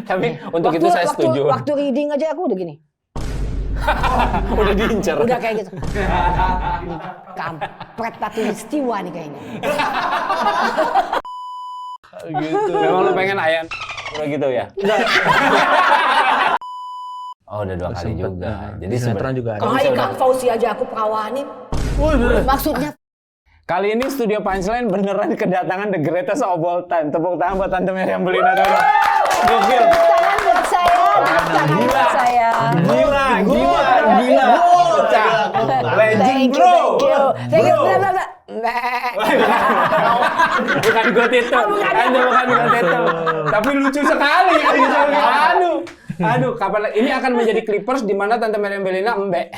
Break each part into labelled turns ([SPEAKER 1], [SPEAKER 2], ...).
[SPEAKER 1] Tapi untuk itu saya setuju.
[SPEAKER 2] Waktu reading aja aku udah gini.
[SPEAKER 1] Udah diincar.
[SPEAKER 2] Udah kayak gitu. Kampret Batu Listiwa nih kayaknya.
[SPEAKER 1] Gitu. Memang lu pengen Ayan udah gitu ya? Oh, udah 2 kali juga. Jadi
[SPEAKER 3] sinetron juga ada.
[SPEAKER 2] Kalau Kang Fauzi aja aku perawanin. Maksudnya
[SPEAKER 1] kali ini Studio Punchline beneran kedatangan the greatest of all time. Tepuk tangan buat Tante Meriam Belina dulu. Gokil.
[SPEAKER 2] tangan buat saya, tangan buat saya.
[SPEAKER 1] Gila. Legend bro.
[SPEAKER 2] Thank you.
[SPEAKER 1] Bukan got itu. Anda bukan got itu. Tapi lucu sekali. Aduh, kapan ini akan menjadi Clippers di mana Tante Meriam Belina embek.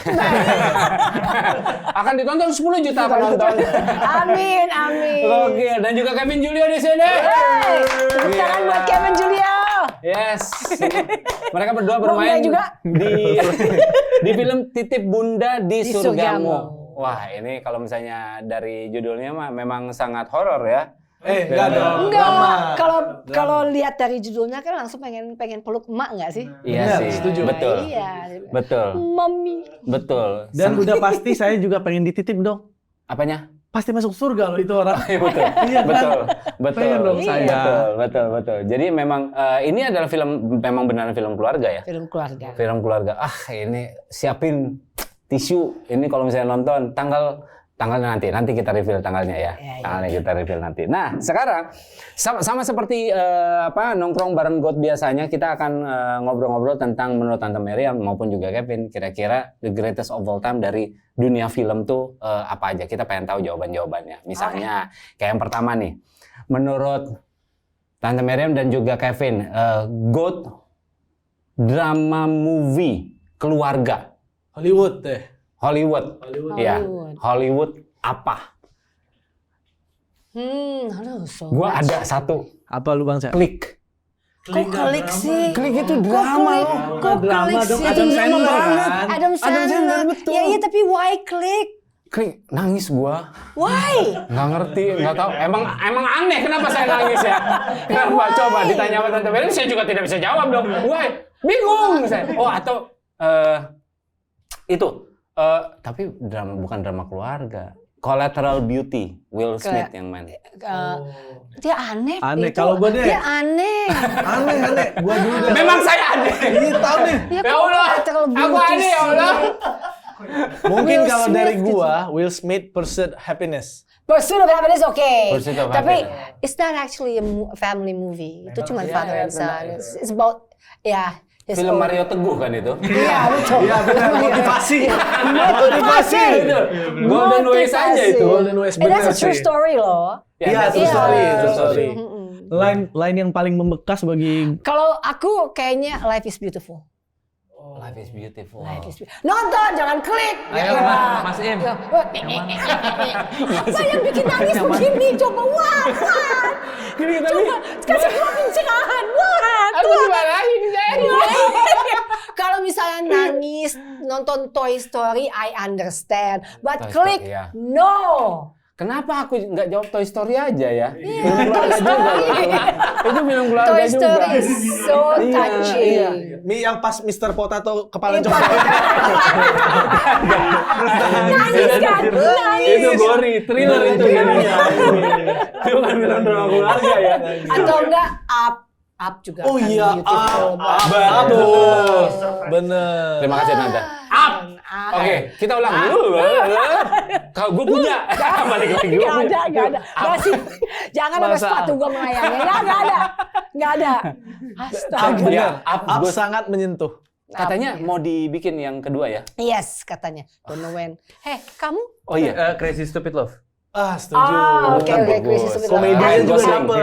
[SPEAKER 1] Akan ditonton 10 juta penonton.
[SPEAKER 2] Amin.
[SPEAKER 1] Gokil. Dan juga Kevin Julio di sini.
[SPEAKER 2] Tepuk tangan buat Kevin Julio.
[SPEAKER 1] Yes. Mereka berdua bermain
[SPEAKER 2] juga.
[SPEAKER 1] di film Titip Bunda di Surgamu.
[SPEAKER 2] Surgamu.
[SPEAKER 1] Wah, ini kalau misalnya dari judulnya mah memang sangat horor ya.
[SPEAKER 3] Enggak dong.
[SPEAKER 2] Enggak. Kalau lihat dari judulnya kan langsung pengen peluk emak enggak sih?
[SPEAKER 1] Iya sih.
[SPEAKER 3] Setuju.
[SPEAKER 1] Betul.
[SPEAKER 2] Iya.
[SPEAKER 1] Betul.
[SPEAKER 2] Mami.
[SPEAKER 1] Betul.
[SPEAKER 3] Dan udah pasti saya juga pengen dititip dong.
[SPEAKER 1] Apanya?
[SPEAKER 3] Pasti masuk surga loh itu orang.
[SPEAKER 1] Betul.
[SPEAKER 3] Iya kan?
[SPEAKER 1] Betul.
[SPEAKER 3] Pengen dong saya.
[SPEAKER 1] Betul. Jadi memang ini adalah memang benar film keluarga ya.
[SPEAKER 2] Film keluarga.
[SPEAKER 1] Film keluarga. Ini siapin tisu. Ini kalau misalnya nonton tanggal nanti kita reveal tanggalnya ya. Tanggalnya kita reveal nanti. Nah, sekarang sama seperti nongkrong bareng God biasanya, kita akan ngobrol-ngobrol tentang menurut Tante Meriam maupun juga Kevin, kira-kira the greatest of all time dari dunia film tuh apa aja. Kita pengen tahu jawaban-jawabannya. Misalnya kayak yang pertama nih. Menurut Tante Meriam dan juga Kevin, God drama movie keluarga
[SPEAKER 3] Hollywood deh.
[SPEAKER 1] Hollywood. Ya, Hollywood apa? Gua ada satu.
[SPEAKER 3] Apa lu Bang?
[SPEAKER 1] Klik.
[SPEAKER 2] Kok klik sih?
[SPEAKER 1] Klik itu drama.
[SPEAKER 2] Kok klik sih?
[SPEAKER 3] Adam Sandler kan?
[SPEAKER 2] Adam Sandler.
[SPEAKER 1] betul.
[SPEAKER 2] Ya iya tapi why klik?
[SPEAKER 1] Klik, nangis gua.
[SPEAKER 2] Why?
[SPEAKER 1] Nggak ngerti, nggak tahu. Emang aneh kenapa saya nangis ya? Kenapa? Coba ditanya sama Tante Meriam, saya juga tidak bisa jawab dong. Why? Bingung saya. Oh, atau itu. Tapi bukan drama keluarga. Collateral Beauty, Will Smith yang main.
[SPEAKER 2] Dia aneh.
[SPEAKER 3] Aneh kalau gua deh.
[SPEAKER 2] Dia aneh.
[SPEAKER 3] Aneh. Gua juga.
[SPEAKER 1] Memang saya aneh.
[SPEAKER 3] Ini tahu nih.
[SPEAKER 1] Ya Allah, aku aneh ya Allah.
[SPEAKER 3] Mungkin
[SPEAKER 2] Will
[SPEAKER 3] kalau
[SPEAKER 2] Smith
[SPEAKER 3] dari
[SPEAKER 2] gitu.
[SPEAKER 3] gua, Will Smith Pursuit Happiness.
[SPEAKER 2] Pursuit of Happiness
[SPEAKER 1] Pursuit of
[SPEAKER 2] tapi
[SPEAKER 1] Happiness.
[SPEAKER 2] it's not actually a family movie. Itu cuma
[SPEAKER 1] Iya,
[SPEAKER 2] father
[SPEAKER 1] iya,
[SPEAKER 2] and son.
[SPEAKER 1] benar.
[SPEAKER 2] It's about his
[SPEAKER 1] Film
[SPEAKER 2] own-
[SPEAKER 1] Mario Teguh kan itu?
[SPEAKER 2] Iya betul.
[SPEAKER 3] Iya benar, motivasi.
[SPEAKER 2] Motivasi.
[SPEAKER 1] Golden Ways aja itu.
[SPEAKER 3] Golden Ways,
[SPEAKER 2] And that's a
[SPEAKER 3] benar
[SPEAKER 2] true
[SPEAKER 3] sih.
[SPEAKER 2] story loh.
[SPEAKER 3] Iya,
[SPEAKER 1] that's
[SPEAKER 3] true
[SPEAKER 1] a
[SPEAKER 3] story,
[SPEAKER 2] Iya.
[SPEAKER 3] true story.
[SPEAKER 2] Mm-mm.
[SPEAKER 3] Line yang paling membekas bagi
[SPEAKER 2] Kalau aku kayaknya Life is
[SPEAKER 1] Life is beautiful.
[SPEAKER 2] Nonton, jangan klik.
[SPEAKER 4] Ayo,
[SPEAKER 2] Ya.
[SPEAKER 4] Mas Im.
[SPEAKER 2] Apa yang bikin nangis begini? Coba, Wan. Coba, kasih gua pencerahan, Wan.
[SPEAKER 1] Aku dimarahin, sayang.
[SPEAKER 2] Kalau misalnya nangis, nonton Toy Story, I understand. But
[SPEAKER 1] Toy
[SPEAKER 2] klik,
[SPEAKER 1] Story, ya.
[SPEAKER 2] no.
[SPEAKER 1] Kenapa aku nggak jawab Toy Story aja ya?
[SPEAKER 2] Iya, Toy Story.
[SPEAKER 1] Itu film keluarga
[SPEAKER 2] Toy
[SPEAKER 1] juga.
[SPEAKER 2] Story is so
[SPEAKER 1] Iya,
[SPEAKER 2] touching.
[SPEAKER 1] iya.
[SPEAKER 3] mie yang pas Mr. Potato kepala
[SPEAKER 2] Iya,
[SPEAKER 3] coklat.
[SPEAKER 2] Nangis kan? Nangis.
[SPEAKER 1] Itu gori, thriller itu jadinya. Itu kan film drama keluarga ya.
[SPEAKER 2] Atau enggak Up juga.
[SPEAKER 3] Oh
[SPEAKER 2] kan
[SPEAKER 3] iya,
[SPEAKER 2] beautiful.
[SPEAKER 3] betul. Bener.
[SPEAKER 1] Terima kasih Nanda. Up. Oke, kita ulang dulu. Kalau gue punya. Balik lagi gue punya.
[SPEAKER 2] Nggak ada. Nggak sih. Jangan ada
[SPEAKER 3] Masa
[SPEAKER 2] sepatu gue melayangnya. Nggak ada. Astaga.
[SPEAKER 1] Ya, Up.
[SPEAKER 3] Up
[SPEAKER 1] Gua-
[SPEAKER 3] sangat menyentuh.
[SPEAKER 1] Katanya mau dibikin yang kedua ya?
[SPEAKER 2] Yes, katanya. Don't know when. Kamu?
[SPEAKER 1] Oh iya.
[SPEAKER 4] Crazy Stupid Love.
[SPEAKER 3] Ah, setuju.
[SPEAKER 2] Oke.
[SPEAKER 1] bagus.
[SPEAKER 2] Crazy Stupid Love.
[SPEAKER 3] Komedinya
[SPEAKER 1] Ryan
[SPEAKER 3] juga
[SPEAKER 1] Gosling.
[SPEAKER 3] dapet.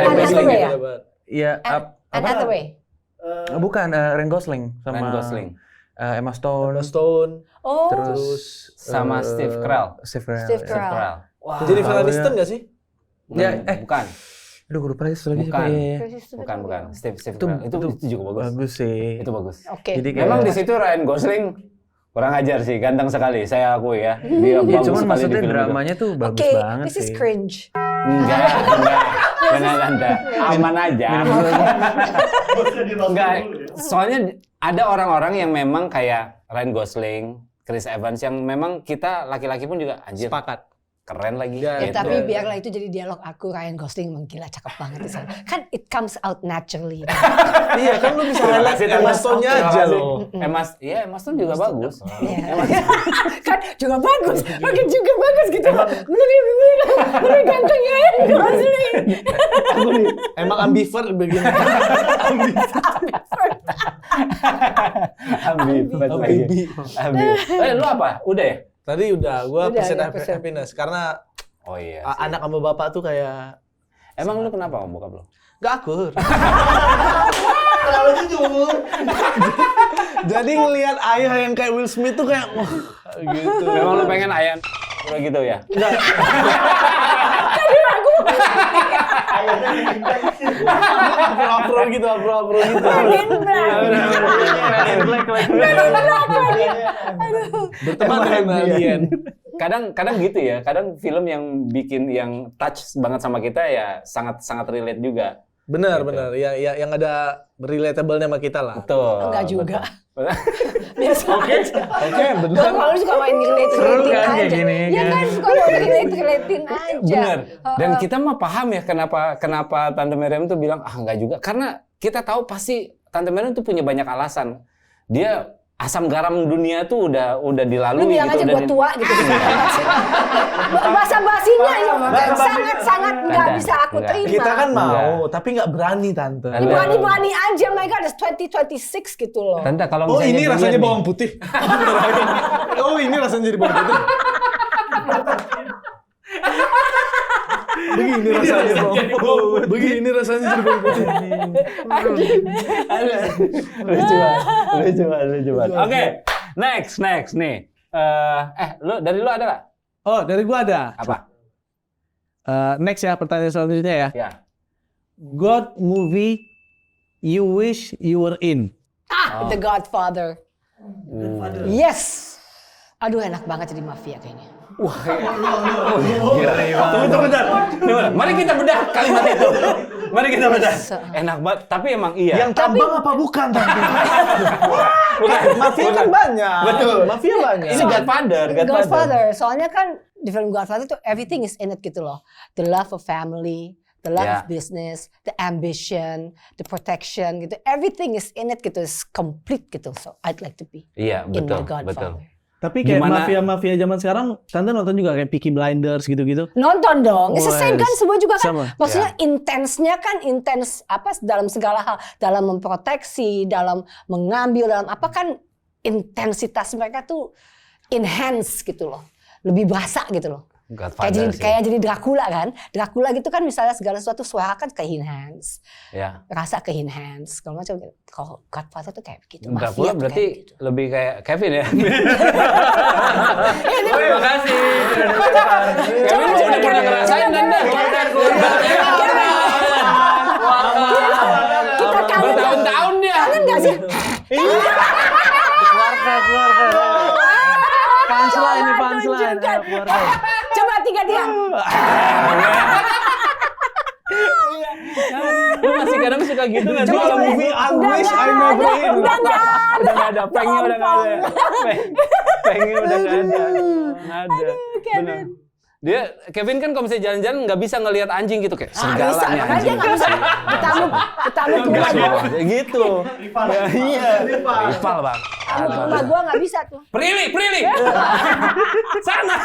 [SPEAKER 2] Anne Hathaway ya?
[SPEAKER 4] Iya,
[SPEAKER 2] Anne Hathaway.
[SPEAKER 4] bukan Ryan Gosling sama
[SPEAKER 1] Ryan Gosling.
[SPEAKER 4] Emma Stone.
[SPEAKER 3] Emma Stone.
[SPEAKER 2] Oh.
[SPEAKER 4] Terus
[SPEAKER 1] Sama Steve Carell.
[SPEAKER 4] Steve Carell.
[SPEAKER 2] Steve
[SPEAKER 4] ya.
[SPEAKER 2] Carell.
[SPEAKER 1] Carell.
[SPEAKER 3] Wah, Jennifer
[SPEAKER 4] tahu
[SPEAKER 3] Aniston
[SPEAKER 4] ya.
[SPEAKER 3] nggak sih?
[SPEAKER 4] Ya,
[SPEAKER 1] Bukan.
[SPEAKER 4] Aduh, gue lupa lagi satu lagi
[SPEAKER 1] Bukan.
[SPEAKER 4] siapa ya.
[SPEAKER 2] Crazy Stupid Love.
[SPEAKER 1] Bukan. Steve
[SPEAKER 4] Itu-
[SPEAKER 1] Carell. Itu juga bagus.
[SPEAKER 4] Bagus sih.
[SPEAKER 1] Itu bagus.
[SPEAKER 2] Oke.
[SPEAKER 4] Jadi kayak-
[SPEAKER 1] Memang di situ Ryan Gosling kurang ajar sih, ganteng sekali. Saya akui ya. Dia
[SPEAKER 4] Iya,
[SPEAKER 1] bagus
[SPEAKER 4] cuman
[SPEAKER 1] sekali di
[SPEAKER 4] maksudnya
[SPEAKER 1] film itu.
[SPEAKER 4] dramanya tuh bagus
[SPEAKER 2] Oke,
[SPEAKER 4] banget
[SPEAKER 2] this is
[SPEAKER 4] sih.
[SPEAKER 2] cringe.
[SPEAKER 1] Enggak. Benar Tante. Aman aja. Enggak. Soalnya ada orang-orang yang memang kayak Ryan Gosling, Chris Evans yang memang kita laki-laki pun juga anjir.
[SPEAKER 3] Sepakat.
[SPEAKER 1] Keren lagi.
[SPEAKER 3] Ya,
[SPEAKER 1] gitu.
[SPEAKER 2] Tapi biarlah itu jadi dialog aku, Ryan Gosling emang gila cakep banget di sana. Kan it comes out naturally.
[SPEAKER 3] Iya kan lu bisa highlight Emma Stone-nya aja loh.
[SPEAKER 1] Emma Stone juga bagus.
[SPEAKER 2] Iya. Kan juga bagus, makin juga bagus gitu. Lebih ganteng ya Ryan Gosling.
[SPEAKER 3] Emang ambivert begini.
[SPEAKER 1] Ambivert. Lu apa? Udah ya?
[SPEAKER 3] Tadi udah, gue
[SPEAKER 2] Udah,
[SPEAKER 3] percent
[SPEAKER 2] ya, percent.
[SPEAKER 3] happiness karena
[SPEAKER 1] Oh iya.
[SPEAKER 3] anak sama bapak tuh kayak
[SPEAKER 1] Emang lu kenapa sama bokap lu?
[SPEAKER 3] gak akur.
[SPEAKER 5] Terlalu jujur.
[SPEAKER 3] Jadi ngelihat ayah yang kayak Will Smith tuh kayak wah gitu.
[SPEAKER 1] Memang lu pengen ayah udah gitu ya?
[SPEAKER 3] Afro gitu. Berteman dengan alien.
[SPEAKER 1] Kadang gitu ya. Kadang film yang bikin yang touch banget sama kita ya sangat relate juga.
[SPEAKER 3] Benar.
[SPEAKER 1] Gitu.
[SPEAKER 3] Ya, yang ada relatable-nya sama kita lah.
[SPEAKER 1] Betul.
[SPEAKER 2] Enggak juga.
[SPEAKER 1] Betul.
[SPEAKER 2] Biasa aja.
[SPEAKER 3] Oke, benar.
[SPEAKER 2] Kalau suka main relate-relatein
[SPEAKER 4] Seru kan
[SPEAKER 2] aja.
[SPEAKER 4] kayak gini,
[SPEAKER 2] Ya
[SPEAKER 4] kan?
[SPEAKER 2] kan suka main relate-relatein aja.
[SPEAKER 1] Bener. Dan kita mah paham ya kenapa Tante Miriam tuh bilang enggak juga. Karena kita tahu pasti Tante Miriam tuh punya banyak alasan. Dia asam garam dunia tuh udah dilalui
[SPEAKER 2] Lu bilang
[SPEAKER 1] gitu.
[SPEAKER 2] aja gue tua gitu. Bahasa basinya sangat nggak bisa aku
[SPEAKER 1] Enggak.
[SPEAKER 2] terima.
[SPEAKER 3] Kita kan mau,
[SPEAKER 1] Enggak.
[SPEAKER 3] tapi nggak berani tante.
[SPEAKER 1] Enggak.
[SPEAKER 2] Berani-berani aja, my God, it's 2026 gitu loh.
[SPEAKER 1] Tante kalau
[SPEAKER 3] Oh
[SPEAKER 1] misalnya
[SPEAKER 3] ini
[SPEAKER 1] dilihat
[SPEAKER 3] rasanya
[SPEAKER 1] nih,
[SPEAKER 3] bawang putih. Oh ini rasanya jadi bawang putih. Begini rasanya bawang putih. Begini rasanya jadi bawang putih.
[SPEAKER 1] lucu banget. Oke, next nih. Dari lu ada nggak?
[SPEAKER 3] Oh dari gua ada.
[SPEAKER 1] Apa?
[SPEAKER 3] Next ya pertanyaan selanjutnya ya.
[SPEAKER 1] Ya.
[SPEAKER 3] God movie you wish you were in.
[SPEAKER 2] The Godfather. Yes. Aduh enak banget jadi mafia kayaknya.
[SPEAKER 1] Tunggu bentar. Mari kita bedah kalimat itu. Mari kita bedah. Enak banget, tapi emang iya.
[SPEAKER 3] Yang tambang apa bukan tante?
[SPEAKER 1] Bukan.
[SPEAKER 3] Mafia kan banyak.
[SPEAKER 1] Betul.
[SPEAKER 3] Mafia banyak.
[SPEAKER 1] Ini Godfather.
[SPEAKER 2] Soalnya kan di film Godfather tuh everything is in it gitu loh. The love of family, the love
[SPEAKER 1] Yeah.
[SPEAKER 2] of business, the ambition, the protection gitu. Everything is in it gitu, is complete gitu. So I'd like to be
[SPEAKER 1] Iya,
[SPEAKER 2] in
[SPEAKER 1] betul,
[SPEAKER 2] my Godfather.
[SPEAKER 1] betul.
[SPEAKER 3] Tapi kayak
[SPEAKER 1] Gimana-
[SPEAKER 3] mafia zaman sekarang, tante nonton juga kayak Peaky Blinders gitu-gitu.
[SPEAKER 2] Nonton dong, it's the same kan, semua juga kan.
[SPEAKER 3] Sama.
[SPEAKER 2] Maksudnya intensnya kan intens apa dalam segala hal, dalam memproteksi, dalam mengambil, dalam apa kan intensitas mereka tuh enhance gitu loh, lebih berasa gitu loh.
[SPEAKER 1] Godfather sih.
[SPEAKER 2] Kayak jadi Dracula kan, Dracula gitu kan misalnya segala sesuatu suara kan ke enhance,
[SPEAKER 1] Ya.
[SPEAKER 2] rasa ke enhance, kalau macam kalau Godfather tuh kayak begitu.
[SPEAKER 1] Dracula
[SPEAKER 2] tuh
[SPEAKER 1] berarti
[SPEAKER 2] kayak gitu.
[SPEAKER 1] lebih kayak Kevin ya. Terima kasih. Kevin udah pernah ngerasain kan?
[SPEAKER 2] Kita kangen
[SPEAKER 1] Bertahun-tahun dia.
[SPEAKER 2] kangen nggak sih?
[SPEAKER 4] Keluarga. Punchline.
[SPEAKER 2] Tunjukkan.
[SPEAKER 4] Keluarga.
[SPEAKER 2] Coba tiga.
[SPEAKER 1] Lu masih kadang suka gitu nggak sih?
[SPEAKER 2] Coba,
[SPEAKER 1] Kalau
[SPEAKER 2] coba.
[SPEAKER 1] movie
[SPEAKER 3] I
[SPEAKER 2] Udah
[SPEAKER 3] wish
[SPEAKER 2] nggak
[SPEAKER 3] I never
[SPEAKER 2] ada,
[SPEAKER 3] in.
[SPEAKER 2] udah nggak
[SPEAKER 1] udah nggak ada, pranknya udah nggak ada. Pranknya udah nggak ada. Nggak ada.
[SPEAKER 2] Kevin.
[SPEAKER 1] Benar. Dia Kevin kan kalau misalnya jalan-jalan nggak bisa ngelihat anjing gitu kayak serigala
[SPEAKER 2] bisa,
[SPEAKER 1] nih
[SPEAKER 2] makanya dia
[SPEAKER 1] anjing.
[SPEAKER 2] nggak bisa. Tamu rumah gue,
[SPEAKER 1] Gitu. Ya, iya. Rival bang.
[SPEAKER 2] rumah gue nggak bisa tuh.
[SPEAKER 1] Prilly. Sana.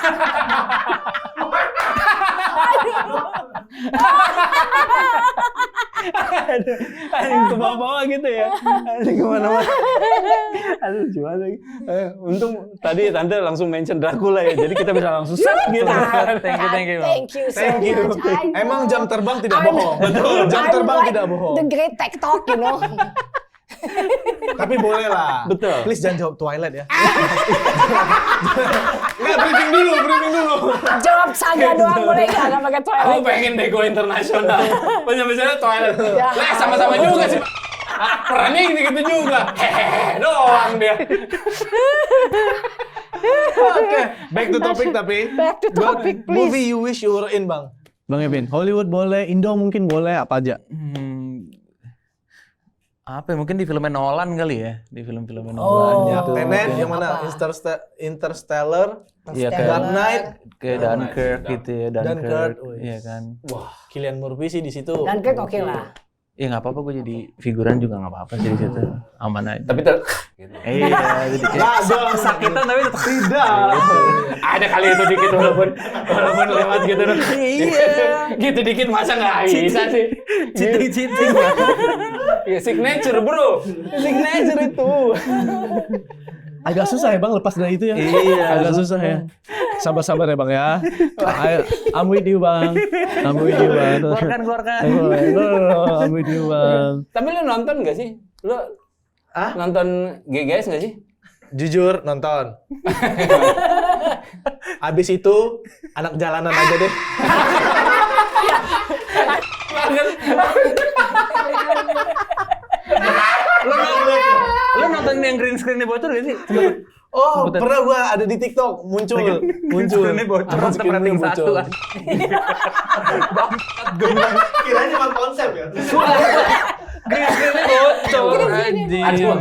[SPEAKER 1] Aduh, ke bawah-bawah gitu ya. Aduh, kemana-mana. Aduh, lucu banget lagi. Untung tadi Tante langsung mention Dracula ya, jadi kita bisa langsung set gitu.
[SPEAKER 4] Thank you, Bang.
[SPEAKER 2] Thank you so
[SPEAKER 3] Thank you.
[SPEAKER 2] much. I know.
[SPEAKER 3] Emang jam terbang tidak
[SPEAKER 2] I'm-
[SPEAKER 3] bohong. Betul. Jam
[SPEAKER 2] I'm
[SPEAKER 3] terbang
[SPEAKER 2] like
[SPEAKER 3] tidak bohong.
[SPEAKER 2] The great TikTok, you know.
[SPEAKER 3] Tapi boleh lah.
[SPEAKER 1] Betul.
[SPEAKER 3] Please jangan jawab Twilight ya. Nggak, briefing dulu.
[SPEAKER 2] Jawab saga doang boleh nggak? Nggak pakai
[SPEAKER 1] Aku
[SPEAKER 2] Twilight.
[SPEAKER 1] pengen deh go internasional. Misalnya Twilight.
[SPEAKER 2] Ya.
[SPEAKER 1] Lah sama-sama juga sih. Perannya gitu-gitu juga. Hehehe doang dia.
[SPEAKER 3] Oke, back to topic tapi.
[SPEAKER 2] Back to topic,
[SPEAKER 3] Movie
[SPEAKER 2] please.
[SPEAKER 3] you wish you were in, Bang. Bang Evin, Hollywood boleh, Indo mungkin boleh, apa aja?
[SPEAKER 4] Apa ya? Mungkin di filmnya Nolan kali ya, di film-filmnya Nolan.
[SPEAKER 2] Oh.
[SPEAKER 3] Ya,
[SPEAKER 4] gitu.
[SPEAKER 3] Tenet
[SPEAKER 4] Mungkin.
[SPEAKER 3] yang mana? Interstellar,
[SPEAKER 4] Iya,
[SPEAKER 3] Dark Knight,
[SPEAKER 4] kayak Dunkirk gitu ya, Dunkirk.
[SPEAKER 3] Dunkirk,
[SPEAKER 4] Iya kan.
[SPEAKER 3] wah, Cillian Murphy sih di situ.
[SPEAKER 2] Dan kan oke lah.
[SPEAKER 4] Ya nggak apa-apa, gue jadi figuran juga nggak apa-apa sih di situ, aman aja.
[SPEAKER 1] Tapi
[SPEAKER 4] Iya, jadi kayak kesakitan tapi tetap
[SPEAKER 3] Tidak.
[SPEAKER 1] ada kali itu dikit walaupun lewat gitu. Iya. Gitu dikit masa nggak bisa sih?
[SPEAKER 4] cheating.
[SPEAKER 1] Ya signature bro, signature itu.
[SPEAKER 3] Agak susah ya Bang lepas dari itu ya.
[SPEAKER 4] Iya,
[SPEAKER 3] Agak susah ya. Sabar-sabar ya Bang ya. Ayo, I'm with you Bang. I'm with you Bang.
[SPEAKER 4] Keluarkan.
[SPEAKER 3] No, I'm with you Bang.
[SPEAKER 1] Tapi lu nonton nggak sih? Lu nonton GGS nggak sih?
[SPEAKER 3] Jujur nonton. Abis itu anak jalanan aja deh.
[SPEAKER 4] Lu nonton yang green screen-nya bocor gak sih?
[SPEAKER 3] Oh, pernah gua ada di TikTok muncul.
[SPEAKER 4] Screen-nya bocor, tetap rating 1 kan.
[SPEAKER 5] Kirain cuma konsep ya.
[SPEAKER 4] Green screen-nya bocor, anjing.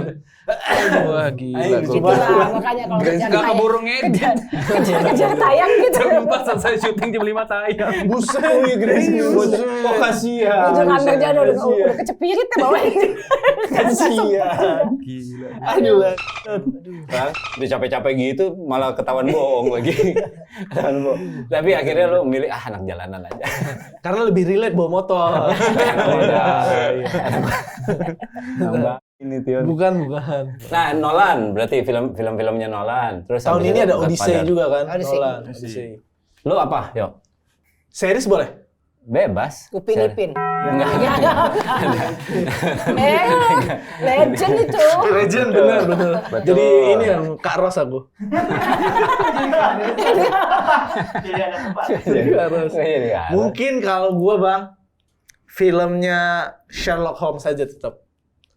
[SPEAKER 4] Wah, gila.
[SPEAKER 2] Itulah makanya kalau kerjaan
[SPEAKER 4] Gak keburu ngedit.
[SPEAKER 2] kejar tayang gitu.
[SPEAKER 4] Jam 4 selesai syuting, jam 5 tayang.
[SPEAKER 3] Buset, wih Grace.
[SPEAKER 1] Oh kasihan.
[SPEAKER 2] Itu ngambil dia udah kecepirit ya bawah ini.
[SPEAKER 1] Kasihan.
[SPEAKER 4] Gila.
[SPEAKER 3] Aduh.
[SPEAKER 1] Bang, udah capek-capek gitu malah ketahuan bohong lagi. Ketahuan bohong. Tapi akhirnya lu milih anak jalanan aja.
[SPEAKER 3] Karena lebih relate bawa motor.
[SPEAKER 1] Ini Tion.
[SPEAKER 3] Bukan.
[SPEAKER 1] Nah, Nolan berarti film-filmnya Nolan. Terus
[SPEAKER 3] Tahun
[SPEAKER 1] habis
[SPEAKER 3] ini
[SPEAKER 1] itu
[SPEAKER 3] ada Odyssey
[SPEAKER 1] Godfather.
[SPEAKER 3] juga kan?
[SPEAKER 2] Odyssey.
[SPEAKER 3] Nolan. Odyssey.
[SPEAKER 1] Lu apa, Yo?
[SPEAKER 3] Series boleh?
[SPEAKER 1] Bebas.
[SPEAKER 2] Upin Ipin.
[SPEAKER 1] Enggak.
[SPEAKER 2] Legend itu.
[SPEAKER 3] Legend bener. Jadi ini yang Kak Ros aku.
[SPEAKER 5] Jadi ada tempat.
[SPEAKER 3] Kak Ros.
[SPEAKER 1] Iya.
[SPEAKER 3] Mungkin kalau gua Bang, filmnya Sherlock Holmes aja tetap.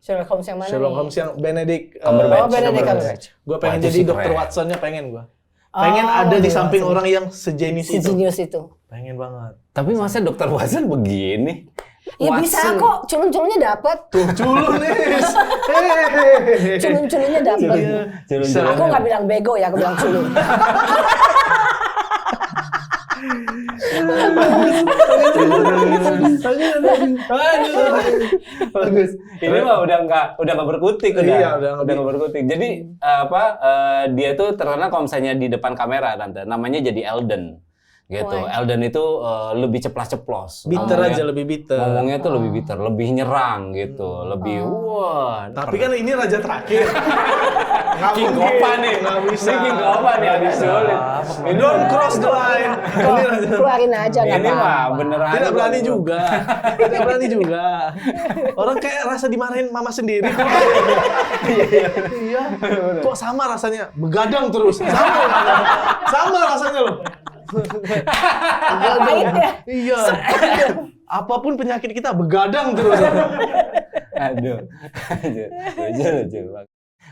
[SPEAKER 2] Sherlock Holmes yang mana
[SPEAKER 3] Sherlock
[SPEAKER 2] nih?
[SPEAKER 3] Holmes yang Benedict
[SPEAKER 1] Cumberbatch.
[SPEAKER 2] Oh, Benedict Cumberbatch.
[SPEAKER 3] Gue pengen
[SPEAKER 1] Wah, itu
[SPEAKER 3] jadi
[SPEAKER 1] sih
[SPEAKER 3] Dr.
[SPEAKER 1] keren.
[SPEAKER 3] Watsonnya, pengen gue. Pengen ada di
[SPEAKER 2] Dr.
[SPEAKER 3] samping
[SPEAKER 2] Watson.
[SPEAKER 3] orang yang sejenis
[SPEAKER 2] Si
[SPEAKER 3] itu.
[SPEAKER 2] genius itu.
[SPEAKER 3] Pengen banget.
[SPEAKER 1] Tapi masa Dr. Watson begini?
[SPEAKER 2] Ya bisa kok, culun-culunnya dapat.
[SPEAKER 3] Tuh, culun nih.
[SPEAKER 2] Culun-culunnya dapat.
[SPEAKER 1] Culun-culun.
[SPEAKER 2] Aku nggak bilang bego ya, aku bilang culun.
[SPEAKER 1] Bagus. Ini mah udah nggak berkutik
[SPEAKER 3] Iya, udah
[SPEAKER 1] nggak berkutik. Jadi dia tuh terkenal kalau misalnya di depan kamera tante, namanya jadi Elden. Gitu.
[SPEAKER 2] Wah.
[SPEAKER 1] Elden itu lebih ceplas-ceplos.
[SPEAKER 3] Bitter
[SPEAKER 1] Ngomongnya-
[SPEAKER 3] aja, lebih bitter.
[SPEAKER 1] Ngomongnya tuh lebih bitter, lebih nyerang gitu, lebih wah.
[SPEAKER 3] Tapi kan ini raja terakhir.
[SPEAKER 1] King Kopa nih.
[SPEAKER 3] Nggak bisa.
[SPEAKER 1] Ini King Kopa nih habis sulit.
[SPEAKER 3] Ini don't cross the line. Ini raja.
[SPEAKER 2] Keluarin aja nggak
[SPEAKER 1] Ini mah
[SPEAKER 2] apa-apa.
[SPEAKER 1] beneran.
[SPEAKER 3] Tidak berani juga. Tidak berani juga. Orang kayak rasa dimarahin mama sendiri. Iya. Kok sama rasanya? Begadang terus. Sama rasanya loh.
[SPEAKER 2] Pahit ya.
[SPEAKER 3] Iya. Apapun penyakit kita begadang terus.
[SPEAKER 1] Aduh. Lucu.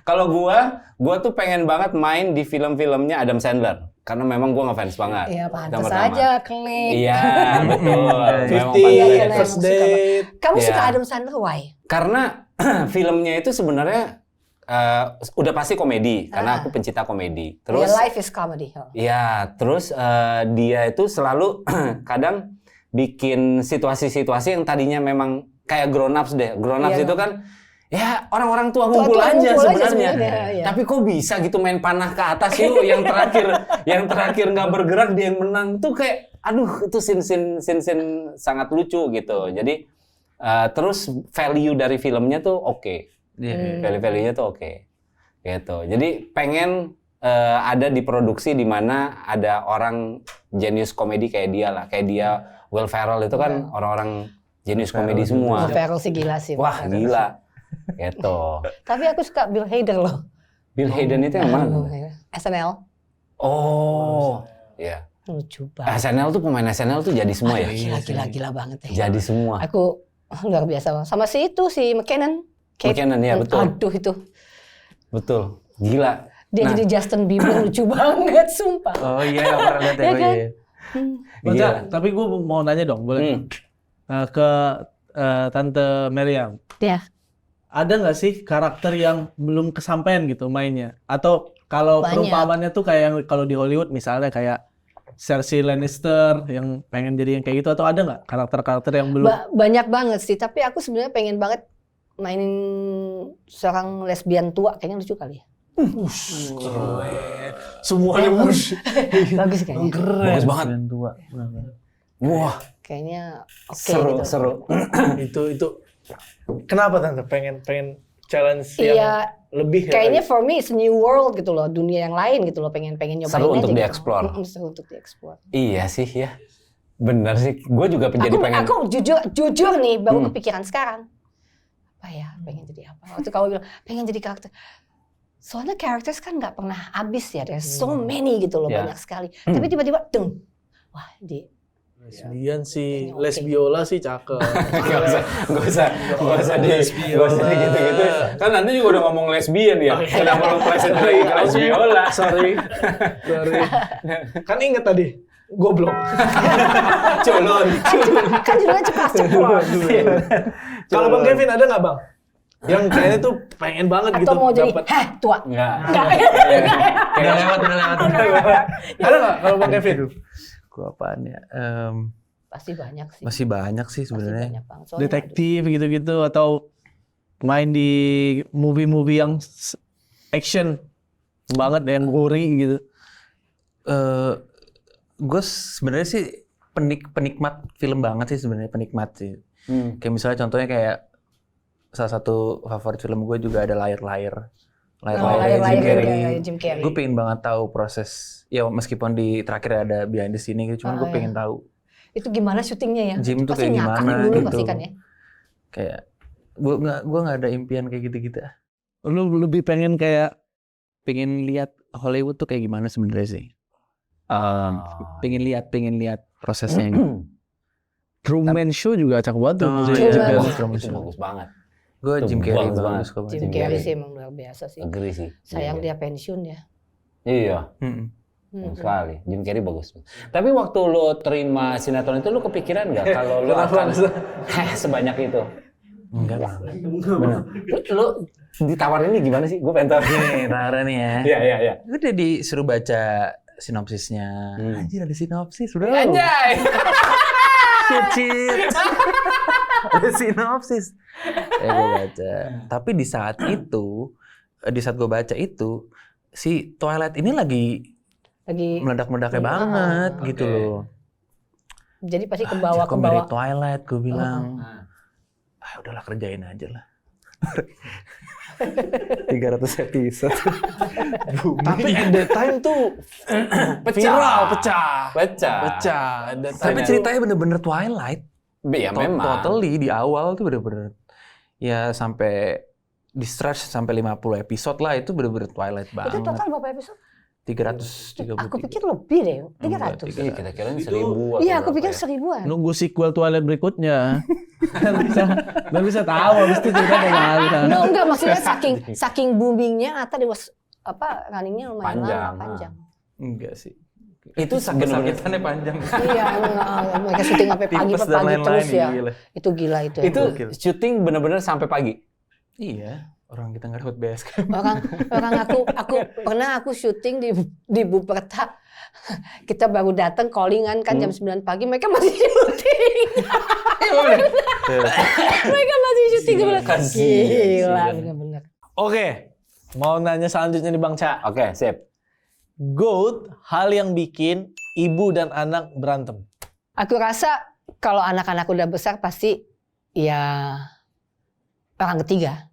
[SPEAKER 1] Kalau gua tuh pengen banget main di film-filmnya Adam Sandler karena memang gua ngefans banget.
[SPEAKER 2] Iya,
[SPEAKER 1] Yang
[SPEAKER 2] pantas
[SPEAKER 1] pertama.
[SPEAKER 2] aja klik.
[SPEAKER 1] Iya, betul. Memang
[SPEAKER 3] 50
[SPEAKER 1] pantas aja.
[SPEAKER 3] First
[SPEAKER 2] Suka
[SPEAKER 3] Date.
[SPEAKER 2] Kamu
[SPEAKER 1] Iya.
[SPEAKER 2] suka Adam Sandler, why?
[SPEAKER 1] Karena filmnya itu sebenarnya udah pasti komedi karena aku pencinta komedi. Terus
[SPEAKER 2] Real life is comedy. Oh.
[SPEAKER 1] iya, terus dia itu selalu kadang bikin situasi-situasi yang tadinya memang kayak grown ups deh. Grown ups
[SPEAKER 2] Iya.
[SPEAKER 1] itu kan ya orang-orang tua
[SPEAKER 2] Tua-tua
[SPEAKER 1] ngumpul aja
[SPEAKER 2] ngumpul aja
[SPEAKER 1] sebenarnya.
[SPEAKER 2] sebenarnya, iya.
[SPEAKER 1] Tapi kok bisa gitu main panah ke atas itu yang terakhir nggak bergerak dia yang menang tuh kayak aduh itu scene sangat lucu gitu. Jadi terus value dari filmnya tuh oke. Value-nya tuh oke. Gitu. Jadi pengen ada di produksi di mana ada orang jenius komedi kayak dia lah. Kayak dia, Will Ferrell itu kan orang-orang jenius komedi semua.
[SPEAKER 2] Oh, Ferrell sih gila sih.
[SPEAKER 1] Wah, gila. Gitu.
[SPEAKER 2] Tapi aku suka Bill Hader loh.
[SPEAKER 1] Bill Hayden itu yang mana?
[SPEAKER 2] SNL.
[SPEAKER 1] Oh, iya.
[SPEAKER 2] Lucu banget.
[SPEAKER 1] SNL tuh pemain SNL tuh jadi semua ya?
[SPEAKER 2] Gila banget ya.
[SPEAKER 1] Jadi semua.
[SPEAKER 2] Aku luar biasa banget. Sama si McKinnon.
[SPEAKER 1] McKinnon, ya, betul.
[SPEAKER 2] Aduh itu.
[SPEAKER 1] Betul. Gila.
[SPEAKER 2] Dia
[SPEAKER 1] Nah,
[SPEAKER 2] jadi Justin Bieber lucu banget, sumpah.
[SPEAKER 4] Oh iya, nggak pernah lihat ya.
[SPEAKER 2] Ya
[SPEAKER 4] gue,
[SPEAKER 2] kan?
[SPEAKER 4] iya.
[SPEAKER 3] Baca, tapi gue mau nanya dong, boleh? Ke Tante Meriam.
[SPEAKER 2] Ya.
[SPEAKER 3] Ada nggak sih karakter yang belum kesampaian gitu mainnya? Atau kalau
[SPEAKER 2] Banyak.
[SPEAKER 3] perumpamannya tuh kayak yang kalau di Hollywood misalnya kayak Cersei Lannister yang pengen jadi yang kayak gitu, atau ada nggak karakter-karakter yang belum?
[SPEAKER 2] Banyak banget sih, tapi aku sebenarnya pengen banget mainin seorang lesbian tua, kayaknya lucu kali ya.
[SPEAKER 3] Semuanya push.
[SPEAKER 2] Bagus kayaknya.
[SPEAKER 1] Bagus banget.
[SPEAKER 4] Yang tua.
[SPEAKER 1] Wah,
[SPEAKER 2] Kayaknya oke
[SPEAKER 1] seru,
[SPEAKER 2] gitu.
[SPEAKER 1] seru.
[SPEAKER 3] itu kenapa Tante pengen challenge
[SPEAKER 2] Iya,
[SPEAKER 3] yang lebih ya?
[SPEAKER 2] kayaknya for me it's a new world gitu loh, dunia yang lain gitu loh, pengen nyobain
[SPEAKER 1] Seru
[SPEAKER 2] aja
[SPEAKER 1] untuk
[SPEAKER 2] gitu.
[SPEAKER 1] dieksplor.
[SPEAKER 2] Seru untuk dieksplor.
[SPEAKER 1] Iya sih ya. Bener sih. Gue juga jadi pengen.
[SPEAKER 2] Aku jujur nih baru kepikiran sekarang. Apa ya, pengen jadi apa? Waktu kamu bilang pengen jadi karakter. Soalnya characters kan nggak pernah habis ya, there's so many gitu loh,
[SPEAKER 1] Ya.
[SPEAKER 2] banyak sekali. Tapi tiba-tiba deng. Wah,
[SPEAKER 3] lesbian sih,
[SPEAKER 2] Kayaknya oke.
[SPEAKER 3] lesbiola sih cakep.
[SPEAKER 1] Gak usah gitu-gitu. Kan nanti juga udah ngomong lesbian ya. Kenapa lu pleset lagi ke lesbiola?
[SPEAKER 3] Sorry. Kan inget tadi, goblok.
[SPEAKER 1] Culun.
[SPEAKER 2] kan judulnya cepat-cepat.
[SPEAKER 3] Kalau Bang Kevin ada nggak Bang? Yang kayaknya tuh pengen banget gitu.
[SPEAKER 2] Atau mau jadi,
[SPEAKER 3] dapet.
[SPEAKER 2] tua.
[SPEAKER 1] Enggak.
[SPEAKER 4] Udah lewat.
[SPEAKER 3] Ada nggak kalau Bang Kevin?
[SPEAKER 4] Gua apaan ya?
[SPEAKER 2] Pasti banyak sih.
[SPEAKER 4] Masih banyak sih
[SPEAKER 2] Pasti
[SPEAKER 4] sebenarnya.
[SPEAKER 2] banyak banget. Soalnya
[SPEAKER 3] Detektif gitu-gitu atau main di movie-movie yang action banget yang gory gitu.
[SPEAKER 4] Gue sebenarnya sih penikmat film banget sih sebenarnya, penikmat sih. Kayak misalnya contohnya kayak salah satu favorit film gue juga ada Liar.
[SPEAKER 2] Jim Carrey.
[SPEAKER 4] Gue pengen banget tahu proses, ya meskipun di terakhir ada behind the scene gitu, cuman gue pengen tahu
[SPEAKER 2] Itu gimana syutingnya ya?
[SPEAKER 4] Jim tuh
[SPEAKER 2] Pasti
[SPEAKER 4] kayak
[SPEAKER 2] ngakak
[SPEAKER 4] gimana
[SPEAKER 2] dulu
[SPEAKER 4] gitu.
[SPEAKER 2] pasti kan ya.
[SPEAKER 4] Kayak gue nggak ada impian kayak gitu-gitu.
[SPEAKER 3] Lu lebih pengen kayak
[SPEAKER 4] Pengen lihat Hollywood tuh kayak gimana sebenarnya sih. Pengen lihat prosesnya.
[SPEAKER 3] Truman Show juga cakep banget tuh.
[SPEAKER 2] Truman.
[SPEAKER 1] Bagus banget.
[SPEAKER 4] Gue
[SPEAKER 1] Tuh,
[SPEAKER 4] Jim Carrey
[SPEAKER 1] bagus
[SPEAKER 4] bagus kok.
[SPEAKER 2] Jim Carrey sih emang luar biasa sih.
[SPEAKER 1] Agree sih.
[SPEAKER 2] Sayang dia pensiun ya.
[SPEAKER 1] Iya. Sekali. Jim Carrey bagus. Tapi waktu lo terima sinetron itu lo kepikiran nggak kalau lo akan sebanyak itu?
[SPEAKER 4] Enggak lah.
[SPEAKER 1] Bener. Lo ditawarin ini gimana sih? Gue pengen tahu.
[SPEAKER 4] Nih, Tara nih ya.
[SPEAKER 1] Iya.
[SPEAKER 4] Gue udah disuruh baca sinopsisnya. Anjir ada sinopsis, udah.
[SPEAKER 1] Anjay.
[SPEAKER 4] Shit. Ada sinopsis. Gue baca. Tapi di saat gue baca itu, si Twilight ini lagi meledak-meledaknya banget gitu loh.
[SPEAKER 2] Jadi pasti ke
[SPEAKER 4] Kok mirip
[SPEAKER 2] bawah.
[SPEAKER 4] Twilight, gue bilang. Udahlah kerjain aja lah. 300 episode.
[SPEAKER 3] Tapi at that time tuh viral, pecah.
[SPEAKER 4] Tapi ceritanya bener-bener Twilight.
[SPEAKER 1] Ya memang.
[SPEAKER 4] Totally di awal tuh bener-bener ya sampai di stretch sampai 50 episode lah, itu bener-bener Twilight banget.
[SPEAKER 2] Itu total berapa episode?
[SPEAKER 4] 330.
[SPEAKER 2] Aku pikir lebih deh, 300.
[SPEAKER 1] Iya, kita kira 1000.
[SPEAKER 2] Iya, aku pikir 1000-an.
[SPEAKER 3] Nunggu sequel Twilight berikutnya. Dan bisa tahu habis itu cerita bagaimana.
[SPEAKER 2] No, enggak, maksudnya saking boomingnya Ata was runningnya lumayan lama, panjang.
[SPEAKER 4] Enggak sih.
[SPEAKER 1] Itu
[SPEAKER 4] Sakit-sakitannya panjang.
[SPEAKER 2] Iya, mereka syuting sampai pagi
[SPEAKER 4] Tipes
[SPEAKER 2] per
[SPEAKER 4] dan
[SPEAKER 2] pagi
[SPEAKER 4] lain-lain,
[SPEAKER 2] terus ya.
[SPEAKER 4] gila.
[SPEAKER 2] Itu gila itu.
[SPEAKER 1] Itu syuting bener-bener sampai pagi.
[SPEAKER 4] Iya, orang kita nggak dapat basecamp.
[SPEAKER 2] Orang aku pernah syuting di Buperta. Kita baru datang callingan kan jam 9 pagi, mereka masih syuting. Mereka masih syuting. Gila, bener-bener.
[SPEAKER 3] Oke, mau nanya selanjutnya nih Bang Ca.
[SPEAKER 1] Oke, sip.
[SPEAKER 3] GOAT, hal yang bikin ibu dan anak berantem.
[SPEAKER 2] Aku rasa kalau anak-anak udah besar pasti ya orang ketiga.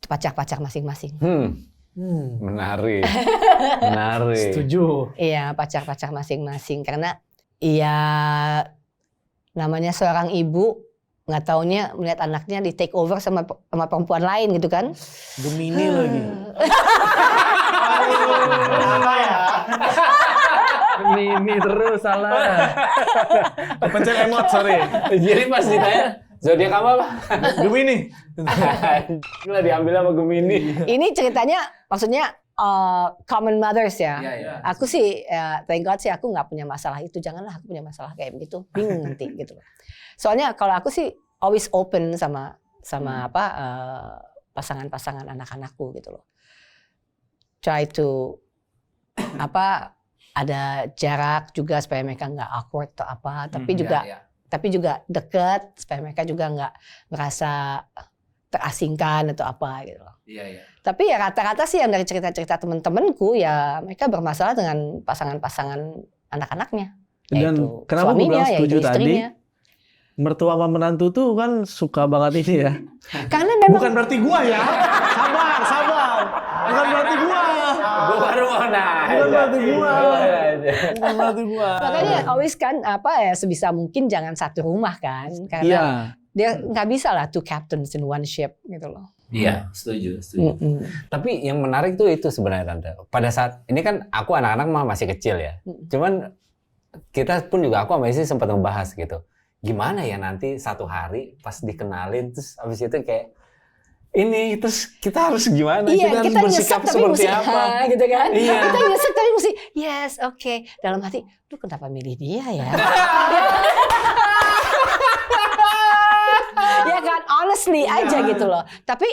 [SPEAKER 2] Pacar-pacar masing-masing.
[SPEAKER 1] Menarik.
[SPEAKER 3] Setuju.
[SPEAKER 2] Iya, pacar-pacar masing-masing. Karena ya namanya seorang ibu nggak taunya melihat anaknya di take over sama perempuan lain gitu kan.
[SPEAKER 3] Gemini lagi.
[SPEAKER 4] Gemini terus salah.
[SPEAKER 3] Pencet emot, sorry.
[SPEAKER 1] Jadi pas ditanya, zodiak apa?
[SPEAKER 3] Gemini.
[SPEAKER 1] Gila diambil sama Gemini.
[SPEAKER 2] Ini ceritanya maksudnya common mothers ya.
[SPEAKER 1] Iya.
[SPEAKER 2] Aku sih, thank God sih aku nggak punya masalah itu. Janganlah aku punya masalah kayak begitu, bingung nanti gitu. Soalnya kalau aku sih always open sama pasangan-pasangan anak-anakku gitu loh. Try to ada jarak juga supaya mereka nggak awkward atau apa, tapi juga dekat supaya mereka juga nggak merasa terasingkan atau apa gitu loh.
[SPEAKER 1] Iya.
[SPEAKER 2] Tapi ya rata-rata sih yang dari cerita-cerita temen-temenku ya mereka bermasalah dengan pasangan-pasangan anak-anaknya.
[SPEAKER 3] Dan
[SPEAKER 2] yaitu
[SPEAKER 3] kenapa gue
[SPEAKER 2] suaminya,
[SPEAKER 3] bilang setuju
[SPEAKER 2] yaitu
[SPEAKER 3] tadi?
[SPEAKER 2] istrinya.
[SPEAKER 3] Mertua sama menantu tuh kan suka banget ini ya.
[SPEAKER 2] Karena memang
[SPEAKER 3] Bukan berarti gua ya. Sabar. Bukan berarti gua.
[SPEAKER 1] Gue baru mau nanya.
[SPEAKER 3] Bukan berarti gua.
[SPEAKER 2] makanya always kan sebisa mungkin jangan satu rumah kan,
[SPEAKER 3] Iya.
[SPEAKER 2] karena dia nggak bisa lah two captains in one ship gitu loh.
[SPEAKER 1] Iya, setuju. Tapi yang menarik tuh itu sebenarnya Tante. Pada saat ini kan aku anak-anak masih kecil ya. Cuman kita pun juga aku sama istri sempat membahas gitu. Gimana ya nanti satu hari pas dikenalin terus habis itu kayak ini terus kita harus gimana?
[SPEAKER 2] Iya,
[SPEAKER 1] kita harus bersikap seperti apa?
[SPEAKER 2] Gitu kan?
[SPEAKER 1] Iya.
[SPEAKER 2] Kita nyesek tapi mesti yes, oke. Dalam hati, lu kenapa milih dia ya? Ya kan, honestly aja gitu loh. Tapi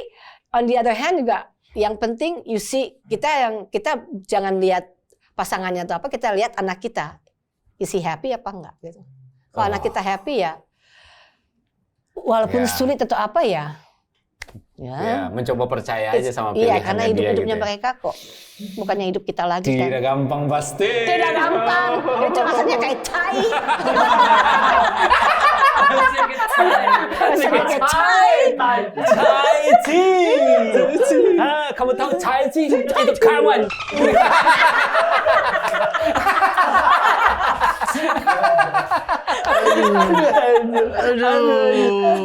[SPEAKER 2] on the other hand juga yang penting you see kita jangan lihat pasangannya atau apa, kita lihat anak kita. Is he happy apa enggak gitu. Kalau anak kita happy ya walaupun sulit atau apa ya.
[SPEAKER 1] Ya, mencoba percaya aja sama pilihannya
[SPEAKER 2] iya, karena hidupnya
[SPEAKER 1] gitu ya.
[SPEAKER 2] mereka kok. Bukannya hidup kita lagi kan.
[SPEAKER 1] Tidak gampang pasti.
[SPEAKER 2] Tidak gampang. Itu rasanya kayak tai. Rasanya kayak tai.
[SPEAKER 1] Chai tea. Kamu tahu chai tea? Itu kawan.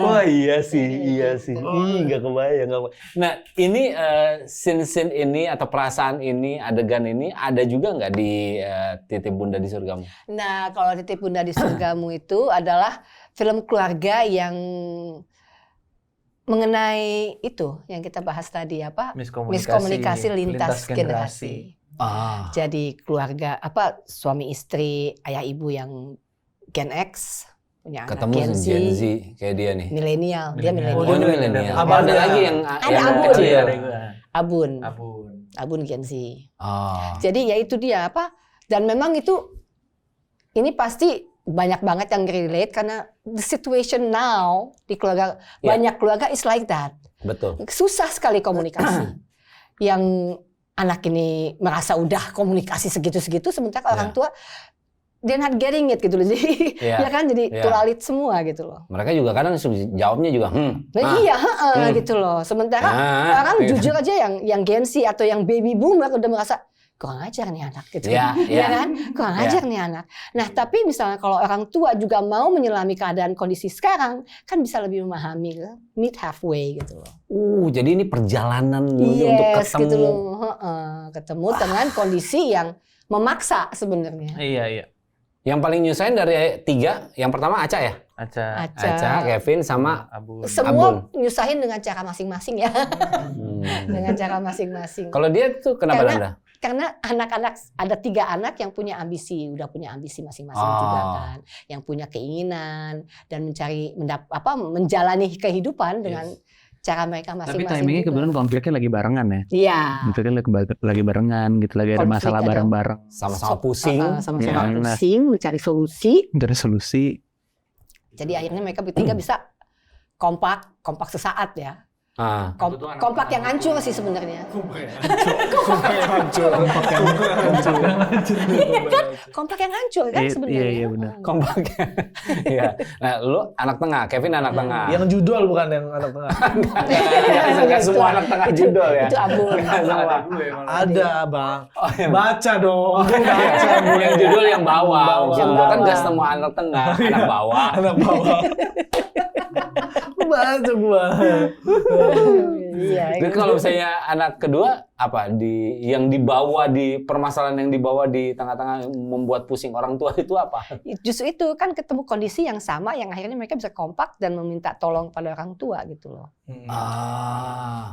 [SPEAKER 1] Wah iya sih. Nggak kebayang. Nah ini scene ini atau perasaan ini, adegan ini ada juga nggak di Titip Bunda di Surgamu?
[SPEAKER 2] Nah, kalau Titip Bunda di Surgamu itu adalah film keluarga yang mengenai itu yang kita bahas tadi miskomunikasi lintas generasi. Jadi keluarga suami istri, ayah ibu yang Gen X punya anak
[SPEAKER 1] ketemu
[SPEAKER 2] Gen Z
[SPEAKER 1] kayak dia nih.
[SPEAKER 2] milenial, dia milenial.
[SPEAKER 1] Oh ini milenial.
[SPEAKER 3] Abang
[SPEAKER 1] Ada lagi yang
[SPEAKER 2] Abun.
[SPEAKER 1] kecil.
[SPEAKER 2] Abun Gen Z.
[SPEAKER 1] Oh.
[SPEAKER 2] Jadi ya itu dia dan memang ini pasti banyak banget yang relate karena the situation now di keluarga banyak keluarga is like that.
[SPEAKER 1] Betul.
[SPEAKER 2] Susah sekali komunikasi. Yang anak ini merasa udah komunikasi segitu-segitu sementara orang tua they're not getting it gitu loh. Jadi ya kan jadi tulalit semua gitu loh.
[SPEAKER 1] Mereka juga kadang jawabnya juga
[SPEAKER 2] gitu loh. Sementara orang jujur aja yang Gen Z atau yang baby boomer udah merasa kurang ajar nih anak gitu. Ya kan? Kurang ajar nih anak. Nah, tapi misalnya kalau orang tua juga mau menyelami keadaan kondisi sekarang, kan bisa lebih memahami gitu. Meet halfway gitu loh.
[SPEAKER 1] Jadi ini perjalanan untuk ketemu.
[SPEAKER 2] Gitu loh. Ketemu dengan kondisi yang memaksa sebenarnya.
[SPEAKER 4] Iya.
[SPEAKER 1] Yang paling nyusahin dari 3, yang pertama Aca ya? Aca, Kevin sama
[SPEAKER 4] Abun.
[SPEAKER 2] Semua nyusahin dengan cara masing-masing ya. Dengan cara masing-masing.
[SPEAKER 1] Kalau dia tuh kenapa Anda?
[SPEAKER 2] Karena anak-anak ada 3 anak yang punya ambisi, udah punya ambisi masing-masing juga kan, yang punya keinginan dan menjalani kehidupan dengan cara mereka masing-masing.
[SPEAKER 6] Tapi timingnya kebetulan konfliknya lagi barengan ya.
[SPEAKER 2] Iya.
[SPEAKER 6] Konfliknya lagi barengan gitu, lagi ada masalah bareng-bareng.
[SPEAKER 1] Sama-sama pusing.
[SPEAKER 2] Sama-sama pusing, mencari solusi. Jadi akhirnya mereka bertiga bisa kompak sesaat ya. Kompak yang hancur sih sebenarnya. Kompak yang hancur kan sebenarnya.
[SPEAKER 6] Iya benar.
[SPEAKER 1] Kompak. Iya. Nah, lu anak tengah, Kevin anak tengah.
[SPEAKER 3] Yang judul bukan yang anak tengah.
[SPEAKER 1] Enggak semua anak tengah judul ya.
[SPEAKER 2] Itu Abun.
[SPEAKER 3] Ada, Bang. Baca dong.
[SPEAKER 1] Yang judul yang bawah. Kan enggak semua anak tengah, anak bawah.
[SPEAKER 3] Anak bawah. Baca gua.
[SPEAKER 2] Iya.
[SPEAKER 1] Dan kalau misalnya anak kedua apa yang dibawa di permasalahan yang dibawa di tengah-tengah membuat pusing orang tua itu apa?
[SPEAKER 2] Justru itu kan ketemu kondisi yang sama yang akhirnya mereka bisa kompak dan meminta tolong pada orang tua gitu loh.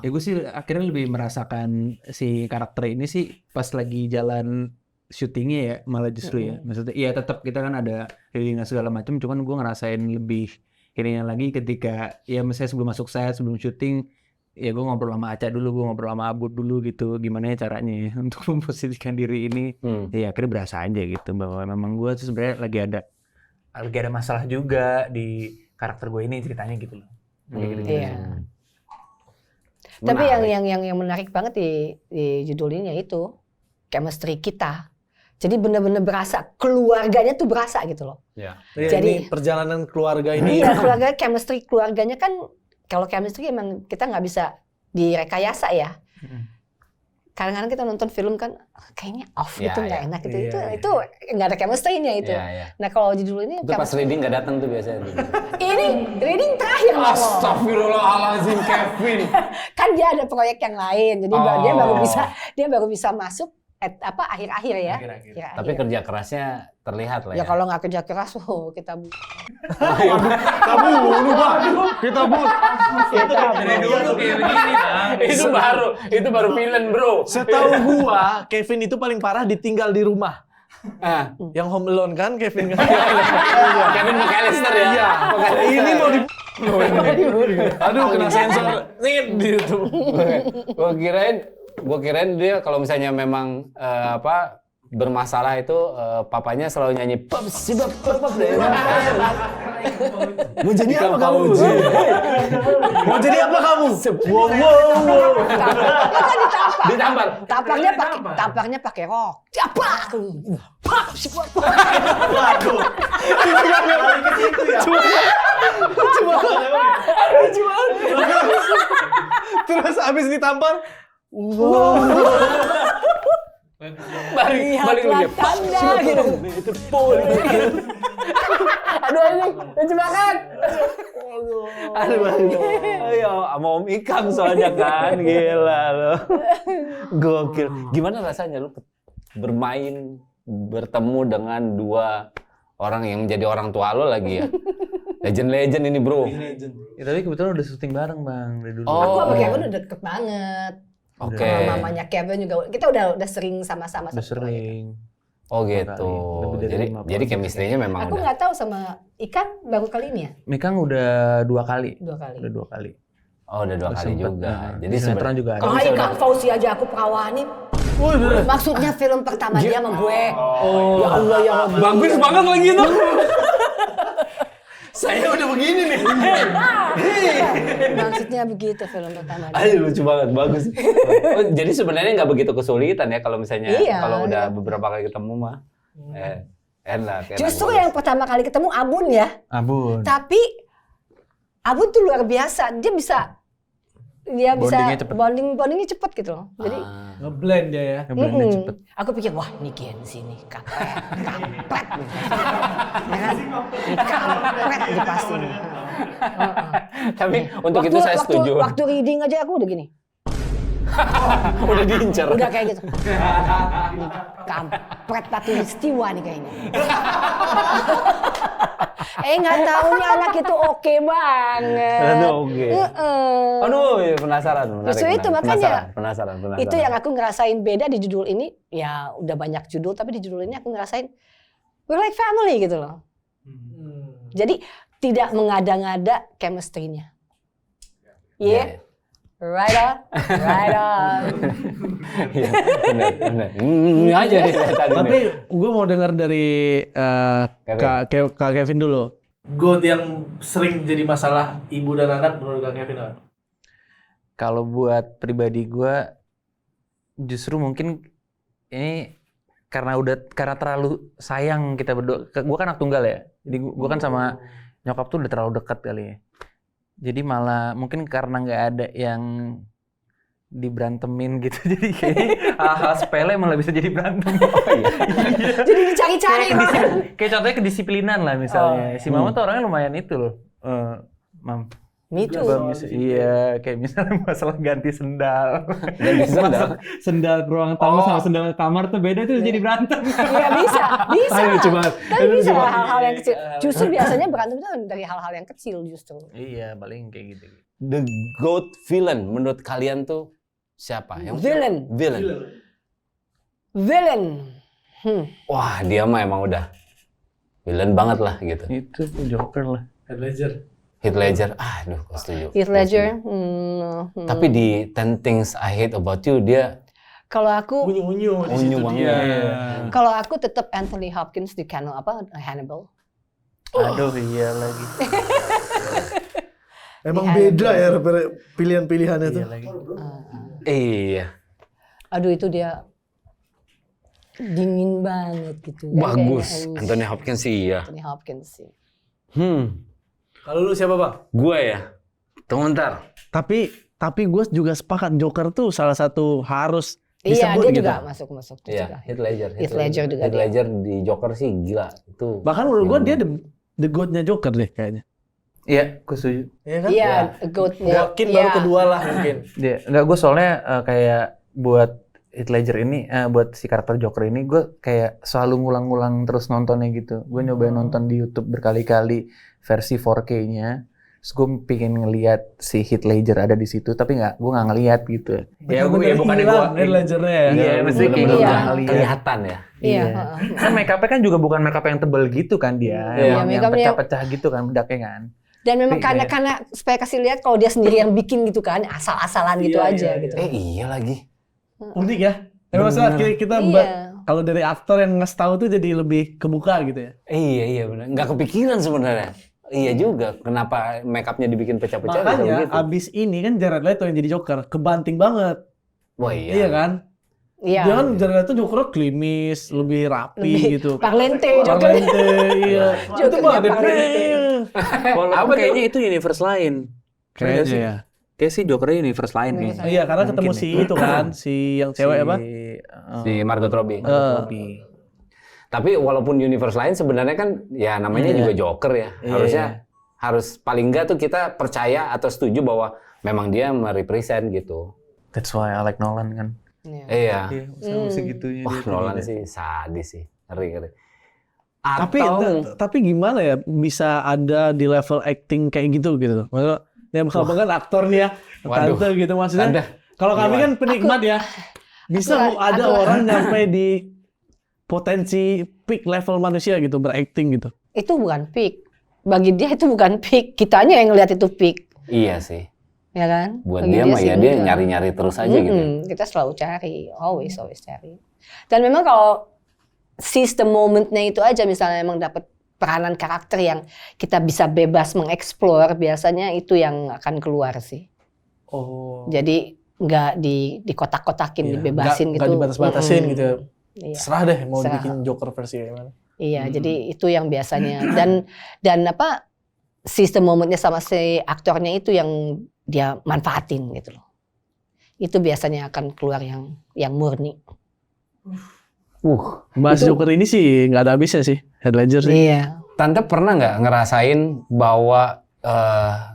[SPEAKER 6] Ya gue sih akhirnya lebih merasakan si karakter ini sih pas lagi jalan syutingnya ya, malah justru ya. Maksudnya iya tetap kita kan ada reading segala macam, cuman gue ngerasain lebih ininya lagi ketika ya misalnya sebelum masuk set, sebelum syuting ya gue ngobrol sama Aca dulu, gue ngobrol sama Abud dulu gitu, gimana ya caranya ya untuk memposisikan diri ini. Ya akhirnya berasa aja gitu bahwa memang gue tuh sebenarnya lagi ada
[SPEAKER 4] masalah juga di karakter gue ini ceritanya gitu loh.
[SPEAKER 2] Iya. Tapi yang menarik banget di judul ini yaitu chemistry kita. Jadi benar-benar berasa, keluarganya tuh berasa gitu loh.
[SPEAKER 1] Ya.
[SPEAKER 2] Jadi
[SPEAKER 3] ini perjalanan keluarga ini.
[SPEAKER 2] Iya, keluarga chemistry keluarganya kan kalau chemistry emang kita nggak bisa direkayasa ya. Kadang-kadang kita nonton film kan kayaknya off gitu nggak enak gitu. Itu nggak ada chemistry-nya itu. Nah kalau judul ini
[SPEAKER 1] itu pas reading nggak datang tuh biasanya.
[SPEAKER 2] Ini reading terakhir loh.
[SPEAKER 1] Astagfirullahaladzim Kevin.
[SPEAKER 2] Kan dia ada proyek yang lain, jadi dia baru bisa masuk akhir-akhir ya. Akhir-akhir.
[SPEAKER 1] Tapi kerja kerasnya terlihat lah ya.
[SPEAKER 2] Ya kalau nggak kerja keras, kita
[SPEAKER 1] itu baru villain bro.
[SPEAKER 3] Setahu gua, Kevin itu paling parah ditinggal di rumah. Yang Home Alone kan Kevin kan?
[SPEAKER 1] Kevin McAllister ya.
[SPEAKER 3] Iya. Ini mau di aduh kena sensor. Nih di YouTube.
[SPEAKER 1] Gue kirain dia kalau misalnya memang bermasalah itu papanya selalu nyanyi pop deh.
[SPEAKER 3] Mau jadi apa kamu? Mau jadi apa kamu? Wow.
[SPEAKER 2] ditampar. Tampaknya pakai rok. Siapa?
[SPEAKER 5] Waduh. Balik ke situ ya.
[SPEAKER 3] Cuma. Terus abis ditampar,
[SPEAKER 1] balik lagi.
[SPEAKER 2] Tanda gitu.
[SPEAKER 1] Itu pol.
[SPEAKER 2] Aduh ini lucu banget.
[SPEAKER 1] Aduh. Ayo, sama Om Ikang soalnya kan, gila lo. Gokil. Gimana rasanya lu bertemu dengan dua orang yang menjadi orang tua lo lagi ya? Legend ini bro.
[SPEAKER 4] Ya, tapi kebetulan udah syuting bareng bang dari dulu.
[SPEAKER 2] Aku sama Kevin udah deket banget.
[SPEAKER 1] Oke.
[SPEAKER 2] Sama mamanya Kevin juga. Kita udah sering sama-sama.
[SPEAKER 4] Udah sering.
[SPEAKER 1] Oh gitu. Jadi chemistry-nya memang
[SPEAKER 2] aku
[SPEAKER 1] udah.
[SPEAKER 2] nggak tahu sama Ikan baru kali ini ya?
[SPEAKER 4] Mikang udah 2 kali.
[SPEAKER 2] Dua kali.
[SPEAKER 4] Udah 2 kali.
[SPEAKER 1] Oh, udah 2 kali juga. Jadi
[SPEAKER 4] sinetron juga ada.
[SPEAKER 2] Kalau Ikan Fauzi aja aku perawanin. Maksudnya film pertama dia sama gue.
[SPEAKER 1] Oh, ya Allah ya Allah. Bagus banget lagi itu. Saya udah begini nih.
[SPEAKER 2] Maksudnya begitu film pertama dia.
[SPEAKER 1] Aduh lucu banget, bagus. Oh, jadi sebenarnya nggak begitu kesulitan ya kalau misalnya kalau udah beberapa kali ketemu mah. Enak.
[SPEAKER 2] Justru yang pertama kali ketemu Abun ya.
[SPEAKER 4] Abun.
[SPEAKER 2] Tapi Abun tuh luar biasa. Dia bisa bondingnya cepet gitu loh. Jadi
[SPEAKER 3] ngeblend dia ya.
[SPEAKER 4] Ngeblendnya cepet.
[SPEAKER 2] aku pikir wah ini Gen Z nih kampret. Kampret dia pasti.
[SPEAKER 1] Tapi untuk itu saya setuju.
[SPEAKER 2] Waktu reading aja aku udah gini.
[SPEAKER 1] Udah diincar.
[SPEAKER 2] Udah kayak gitu. Kampret Pati Istiwa nih kayaknya. Nggak taunya anak itu oke banget.
[SPEAKER 1] Aduh, oke. Aduh, ya penasaran.
[SPEAKER 2] Justru itu makanya.
[SPEAKER 1] Penasaran.
[SPEAKER 2] Itu yang aku ngerasain beda di judul ini. Ya udah banyak judul, tapi di judul ini aku ngerasain we're like family gitu loh. Jadi tidak mengada-ngada chemistry-nya. Yeah. Right on.
[SPEAKER 1] Iya, benar. Ini aja deh tadi.
[SPEAKER 3] Tapi gue mau dengar dari Kak Kevin dulu. God yang sering jadi masalah ibu dan anak menurut Kak Kevin apa?
[SPEAKER 4] Kalau buat pribadi gue, justru mungkin ini karena terlalu sayang kita berdua. Gue kan anak tunggal ya, jadi gue kan sama nyokap tuh udah terlalu dekat kali ya. Jadi malah mungkin karena nggak ada yang diberantemin gitu, jadi kayaknya hal-hal sepele malah bisa jadi berantem. Oh iya.
[SPEAKER 2] Jadi dicari-cari.
[SPEAKER 4] Kayak contohnya kedisiplinan lah misalnya. Si Mama tuh orangnya lumayan itu loh. Mam,
[SPEAKER 2] Me too.
[SPEAKER 4] Iya, kayak misalnya masalah ganti sendal.
[SPEAKER 1] Ganti sendal.
[SPEAKER 6] Sendal ke ruang tamu sama sendal ke kamar tuh beda tuh jadi berantem.
[SPEAKER 2] Iya bisa.
[SPEAKER 3] Ayo coba.
[SPEAKER 2] Tapi bisa hal-hal yang kecil. Justru biasanya berantem itu dari hal-hal yang kecil justru.
[SPEAKER 4] Iya, paling kayak gitu.
[SPEAKER 1] The GOAT villain menurut kalian tuh siapa?
[SPEAKER 2] Villain.
[SPEAKER 1] Wah, dia mah emang udah villain banget lah gitu.
[SPEAKER 4] Itu Joker lah.
[SPEAKER 1] Heath Ledger, aduh, gue setuju.
[SPEAKER 2] Heath Ledger.
[SPEAKER 1] Tapi di 10 Things I Hate About You dia
[SPEAKER 2] Kalau aku
[SPEAKER 3] Unyu
[SPEAKER 1] banget.
[SPEAKER 2] Kalau aku tetap Anthony Hopkins di Hannibal.
[SPEAKER 4] Aduh, iya lagi.
[SPEAKER 3] Emang beda ya pilihan-pilihannya tuh.
[SPEAKER 1] Iya.
[SPEAKER 2] Aduh itu dia dingin banget gitu.
[SPEAKER 1] Bagus.
[SPEAKER 2] Kayaknya
[SPEAKER 1] Anthony Hopkins sih iya.
[SPEAKER 2] Anthony Hopkins sih.
[SPEAKER 3] Kalau lu siapa, Bang?
[SPEAKER 1] Gue ya. Tunggu bentar.
[SPEAKER 3] Tapi gue juga sepakat Joker tuh salah satu harus
[SPEAKER 2] Iya,
[SPEAKER 3] disebut
[SPEAKER 2] dia
[SPEAKER 3] gitu.
[SPEAKER 2] juga masuk tuh
[SPEAKER 1] Iya,
[SPEAKER 2] juga.
[SPEAKER 1] Heath Ledger.
[SPEAKER 2] Heath Ledger juga
[SPEAKER 1] Heath
[SPEAKER 2] dia.
[SPEAKER 1] Ledger di Joker sih gila. Itu.
[SPEAKER 3] Bahkan menurut gue dia the goat-nya Joker deh kayaknya.
[SPEAKER 4] Iya, gue setuju.
[SPEAKER 3] Iya kan?
[SPEAKER 2] Iya, goat-nya.
[SPEAKER 3] Mungkin baru kedua lah mungkin.
[SPEAKER 4] Dia enggak, gue soalnya kayak buat Heath Ledger ini, buat si karakter Joker ini, gue kayak selalu ngulang-ngulang terus nontonnya gitu. Gue nyobain nonton di YouTube berkali-kali versi 4K-nya. Terus gue pengen ngeliat si Heath Ledger ada di situ, tapi gue nggak ngeliat gitu. Ya gue ya bukannya gue
[SPEAKER 3] Heath Ledger-nya ya.
[SPEAKER 4] Iya, mesti kayak
[SPEAKER 2] bener-bener
[SPEAKER 4] gitu
[SPEAKER 2] nggak
[SPEAKER 4] ngeliat.
[SPEAKER 1] Kelihatan ya.
[SPEAKER 2] Iya.
[SPEAKER 4] Kan make up-nya kan juga bukan make up yang tebel gitu kan dia.
[SPEAKER 2] Iya,
[SPEAKER 4] Emang yang
[SPEAKER 2] make-up-nya-
[SPEAKER 4] pecah-pecah gitu kan bedaknya kan.
[SPEAKER 2] Dan memang
[SPEAKER 4] Tapi
[SPEAKER 2] karena supaya kasih lihat kalau dia sendiri yang bikin gitu kan, asal-asalan gitu
[SPEAKER 3] Iya,
[SPEAKER 2] aja
[SPEAKER 3] iya,
[SPEAKER 2] gitu.
[SPEAKER 1] Iya lagi.
[SPEAKER 3] Unik ya. Maksudnya kita
[SPEAKER 2] Iya.
[SPEAKER 3] kalau dari aktor yang ngasih tahu tuh jadi lebih kebuka gitu ya.
[SPEAKER 1] Iya benar. Nggak kepikiran sebenarnya. Iya juga. Kenapa make upnya dibikin pecah-pecah? bisa
[SPEAKER 3] Makanya
[SPEAKER 1] begitu.
[SPEAKER 3] abis ini kan Jared Leto yang jadi Joker kebanting banget.
[SPEAKER 1] Wah iya.
[SPEAKER 3] Iya kan?
[SPEAKER 2] Iya.
[SPEAKER 3] Dia kan Jared Leto Jokernya klimis, lebih rapi gitu.
[SPEAKER 2] Parlente juga.
[SPEAKER 3] Parlente, iya. Itu
[SPEAKER 2] Jokernya
[SPEAKER 3] banget.
[SPEAKER 2] Parlente.
[SPEAKER 4] Walaupun kayaknya itu universe lain.
[SPEAKER 3] Kayaknya ya.
[SPEAKER 4] Kayak sih Jokernya universe lain kayaknya.
[SPEAKER 3] Iya, karena ketemu
[SPEAKER 4] Mungkin
[SPEAKER 3] si
[SPEAKER 4] ya.
[SPEAKER 3] itu kan, si yang cewek apa?
[SPEAKER 1] Si Margot Robbie.
[SPEAKER 3] Eh,
[SPEAKER 1] Tapi walaupun universe lain sebenarnya kan ya namanya juga Joker ya. Harusnya harus paling enggak tuh kita percaya atau setuju bahwa memang dia merepresent gitu.
[SPEAKER 4] That's why I like Nolan kan.
[SPEAKER 1] Iya.
[SPEAKER 4] Sama segitunya.
[SPEAKER 1] Wah, Nolan sih sadis sih. Ngeri.
[SPEAKER 3] tapi gimana ya bisa ada di level acting kayak gitu gitu. Maksudnya yang kan aktor nih ya,
[SPEAKER 1] Waduh.
[SPEAKER 3] tante gitu maksudnya.
[SPEAKER 1] Tante.
[SPEAKER 3] Kalau kami kan penikmat ya. Bisa ada orang nyampe di potensi peak level manusia gitu berakting gitu.
[SPEAKER 2] Itu bukan peak. Bagi dia itu bukan peak. Kitanya yang ngelihat itu peak.
[SPEAKER 1] Iya sih.
[SPEAKER 2] Ya kan?
[SPEAKER 1] Buat
[SPEAKER 2] Bagi
[SPEAKER 1] dia mah
[SPEAKER 2] sih
[SPEAKER 1] ya dia
[SPEAKER 2] enggak.
[SPEAKER 1] nyari-nyari terus aja gitu.
[SPEAKER 2] Kita selalu cari, always cari. Dan memang kalau seize the moment-nya itu aja, misalnya emang dapat peranan karakter yang kita bisa bebas mengeksplor, biasanya itu yang akan keluar sih.
[SPEAKER 3] Oh.
[SPEAKER 2] Jadi nggak di kotak-kotakin, dibebasin gitu.
[SPEAKER 3] Nggak dibatas-batasin gitu.
[SPEAKER 2] Iya.
[SPEAKER 3] Serah deh mau
[SPEAKER 2] Serah.
[SPEAKER 3] bikin Joker versi kayak gimana.
[SPEAKER 2] Iya, jadi itu yang biasanya dan apa sistem momennya sama si aktornya itu yang dia manfaatin gitu loh. Itu biasanya akan keluar yang murni.
[SPEAKER 3] Bahas Joker ini sih nggak ada habisnya sih, Heath Ledger sih.
[SPEAKER 2] Iya.
[SPEAKER 1] Tante pernah nggak ngerasain bahwa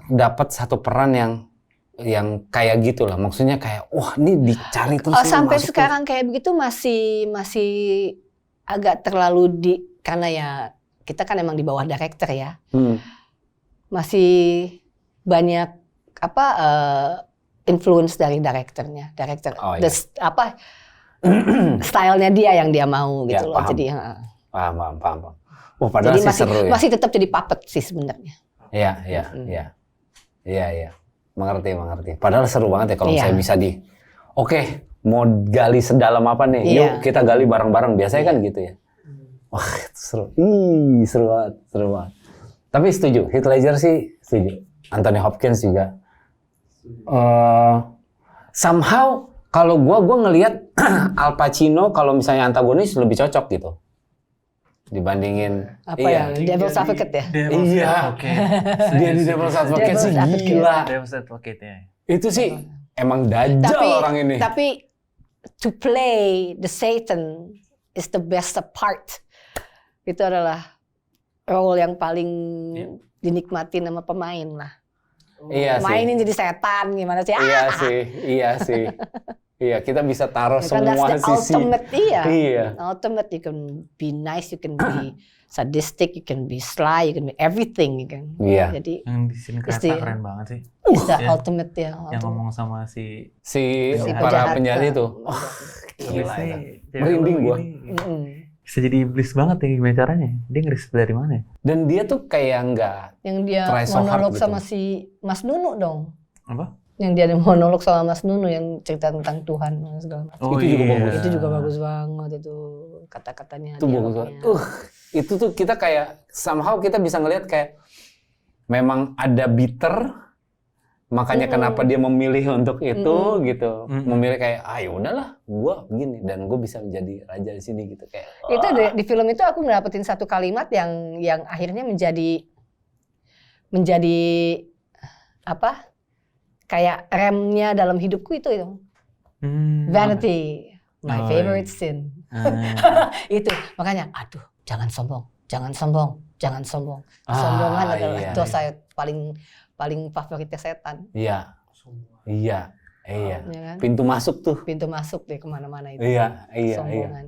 [SPEAKER 1] dapat satu peran yang kayak gitu lah, maksudnya kayak wah ini dicari terus.
[SPEAKER 2] Sampai
[SPEAKER 1] masuk
[SPEAKER 2] sekarang kayak begitu masih agak terlalu karena ya kita kan emang di bawah director ya. Masih banyak influence dari director.
[SPEAKER 1] Oh, iya.
[SPEAKER 2] Stylenya dia yang dia mau gitu
[SPEAKER 1] Ya,
[SPEAKER 2] loh.
[SPEAKER 1] paham.
[SPEAKER 2] Jadi
[SPEAKER 1] Paham. Oh padahal
[SPEAKER 2] jadi
[SPEAKER 1] sih seru ya.
[SPEAKER 2] masih tetap jadi puppet sih sebenarnya.
[SPEAKER 1] Iya. Mengerti. Padahal seru banget ya kalau
[SPEAKER 2] Iya.
[SPEAKER 1] saya bisa Oke, mau gali sedalam apa nih?
[SPEAKER 2] Iya.
[SPEAKER 1] Yuk kita gali bareng-bareng. Biasanya kan gitu ya. Wah, itu seru. Seru banget. Tapi setuju, Heath Ledger sih setuju. Anthony Hopkins juga. Somehow kalau gua ngelihat Al Pacino kalau misalnya antagonis lebih cocok gitu. Dibandingin
[SPEAKER 2] Devil's Advocate ya.
[SPEAKER 1] Iya. Dia di Devil's Advocate sih
[SPEAKER 2] Devil's Advocate.
[SPEAKER 1] gila.
[SPEAKER 4] Devil's Advocate ya.
[SPEAKER 1] Itu sih emang dajjal orang ini.
[SPEAKER 2] Tapi to play the Satan is the best part. Itu adalah role yang paling dinikmati sama pemain lah.
[SPEAKER 1] Iya sih.
[SPEAKER 2] mainin jadi setan gimana sih?
[SPEAKER 1] Iya sih. Iya, kita bisa taruh
[SPEAKER 2] Ya kan, that's
[SPEAKER 1] semua
[SPEAKER 2] the
[SPEAKER 1] sisi.
[SPEAKER 2] ultimate,
[SPEAKER 1] Iya.
[SPEAKER 2] Ultimate, you can be nice, you can be sadistic, you can be sly, you can be everything, you can.
[SPEAKER 1] Iya.
[SPEAKER 2] Jadi
[SPEAKER 4] Yang di sini kereta
[SPEAKER 2] Pasti.
[SPEAKER 4] keren banget sih.
[SPEAKER 2] it's the
[SPEAKER 4] Iya.
[SPEAKER 2] ultimate ya.
[SPEAKER 4] Yang
[SPEAKER 2] ultimate.
[SPEAKER 4] ngomong sama si
[SPEAKER 1] Si
[SPEAKER 2] Si
[SPEAKER 1] para penjahat
[SPEAKER 2] penjahat.
[SPEAKER 1] itu.
[SPEAKER 4] Iblis
[SPEAKER 1] Gila
[SPEAKER 4] nih,
[SPEAKER 1] itu.
[SPEAKER 4] cewek
[SPEAKER 1] Merinding
[SPEAKER 4] lu
[SPEAKER 1] gua.
[SPEAKER 4] ini
[SPEAKER 2] Mm-mm.
[SPEAKER 4] Bisa jadi iblis banget ya gimana caranya? Dia ngeris dari mana ya?
[SPEAKER 1] Dan dia tuh kayak nggak
[SPEAKER 2] Yang dia
[SPEAKER 1] Try so hard
[SPEAKER 2] monolog
[SPEAKER 1] gitu.
[SPEAKER 2] sama si Mas Nunu dong.
[SPEAKER 4] Apa?
[SPEAKER 2] Yang dia ada monolog sama Mas Nunu yang cerita tentang Tuhan dan segala macam.
[SPEAKER 1] Itu juga bagus.
[SPEAKER 2] Itu juga bagus banget itu kata-katanya.
[SPEAKER 1] itu bagus
[SPEAKER 2] dialognya.
[SPEAKER 1] banget. Itu tuh kita kayak somehow kita bisa ngelihat kayak memang ada bitter, makanya kenapa dia memilih untuk itu gitu. Memilih kayak ya udahlah, gua begini dan gua bisa menjadi raja di sini gitu kayak.
[SPEAKER 2] Itu di film itu aku mendapatkan satu kalimat yang akhirnya menjadi apa? Kayak remnya dalam hidupku itu. Vanity, my
[SPEAKER 4] Oh,
[SPEAKER 2] favorite
[SPEAKER 4] iya.
[SPEAKER 2] sin. Itu makanya aduh, jangan sombong. Kesombongan adalah
[SPEAKER 1] iya.
[SPEAKER 2] dosa yang paling favoritnya setan.
[SPEAKER 1] Iya.
[SPEAKER 2] Ya kan?
[SPEAKER 1] Pintu masuk tuh.
[SPEAKER 2] Pintu masuk deh kemana-mana itu.
[SPEAKER 1] Iya.
[SPEAKER 2] Sombongan.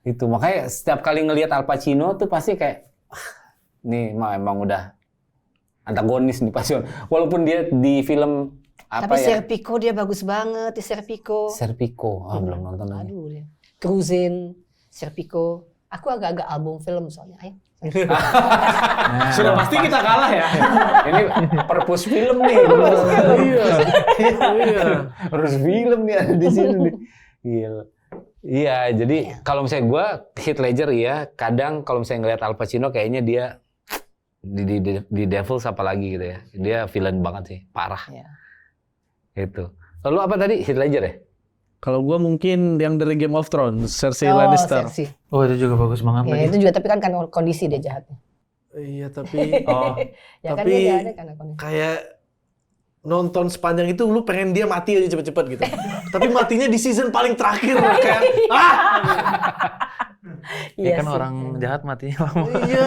[SPEAKER 1] Itu makanya setiap kali ngelihat Al Pacino tuh pasti kayak nih emang udah antagonis nih pasti. Walaupun dia di film apa
[SPEAKER 2] Tapi
[SPEAKER 1] ya?
[SPEAKER 2] Serpico dia bagus banget di Serpico.
[SPEAKER 1] Serpico. Belum nonton lagi.
[SPEAKER 2] Aduh dia. Cruisin, Serpico. Aku agak-agak album film soalnya. Ayo.
[SPEAKER 3] Sudah pasti kita kalah ya.
[SPEAKER 1] Ini perpus film nih.
[SPEAKER 3] Iya.
[SPEAKER 1] Harus film nih ada di sini nih. Gila. Iya, jadi kalau misalnya gue Heath Ledger ya, kadang kalau misalnya ngeliat Al Pacino kayaknya dia di Devils apalagi gitu ya. Dia villain banget sih, parah.
[SPEAKER 2] Iya.
[SPEAKER 1] Gitu. Lalu apa tadi Heath Ledger ya?
[SPEAKER 3] Kalau gua mungkin yang dari Game of Thrones, Cersei Lannister.
[SPEAKER 2] Cersei.
[SPEAKER 4] Oh itu juga bagus banget
[SPEAKER 2] Ya,
[SPEAKER 4] lagi.
[SPEAKER 2] itu juga tapi kan karena kondisi dia jahatnya.
[SPEAKER 3] Iya, tapi
[SPEAKER 2] Ya kan
[SPEAKER 3] Tapi-
[SPEAKER 2] dia jahatnya karena kondisi.
[SPEAKER 3] kayak nonton sepanjang itu lu pengen dia mati aja cepet-cepet gitu. Tapi matinya di season paling terakhir kayak
[SPEAKER 4] Ya kan
[SPEAKER 2] sih.
[SPEAKER 4] orang jahat matinya lama.
[SPEAKER 3] iya.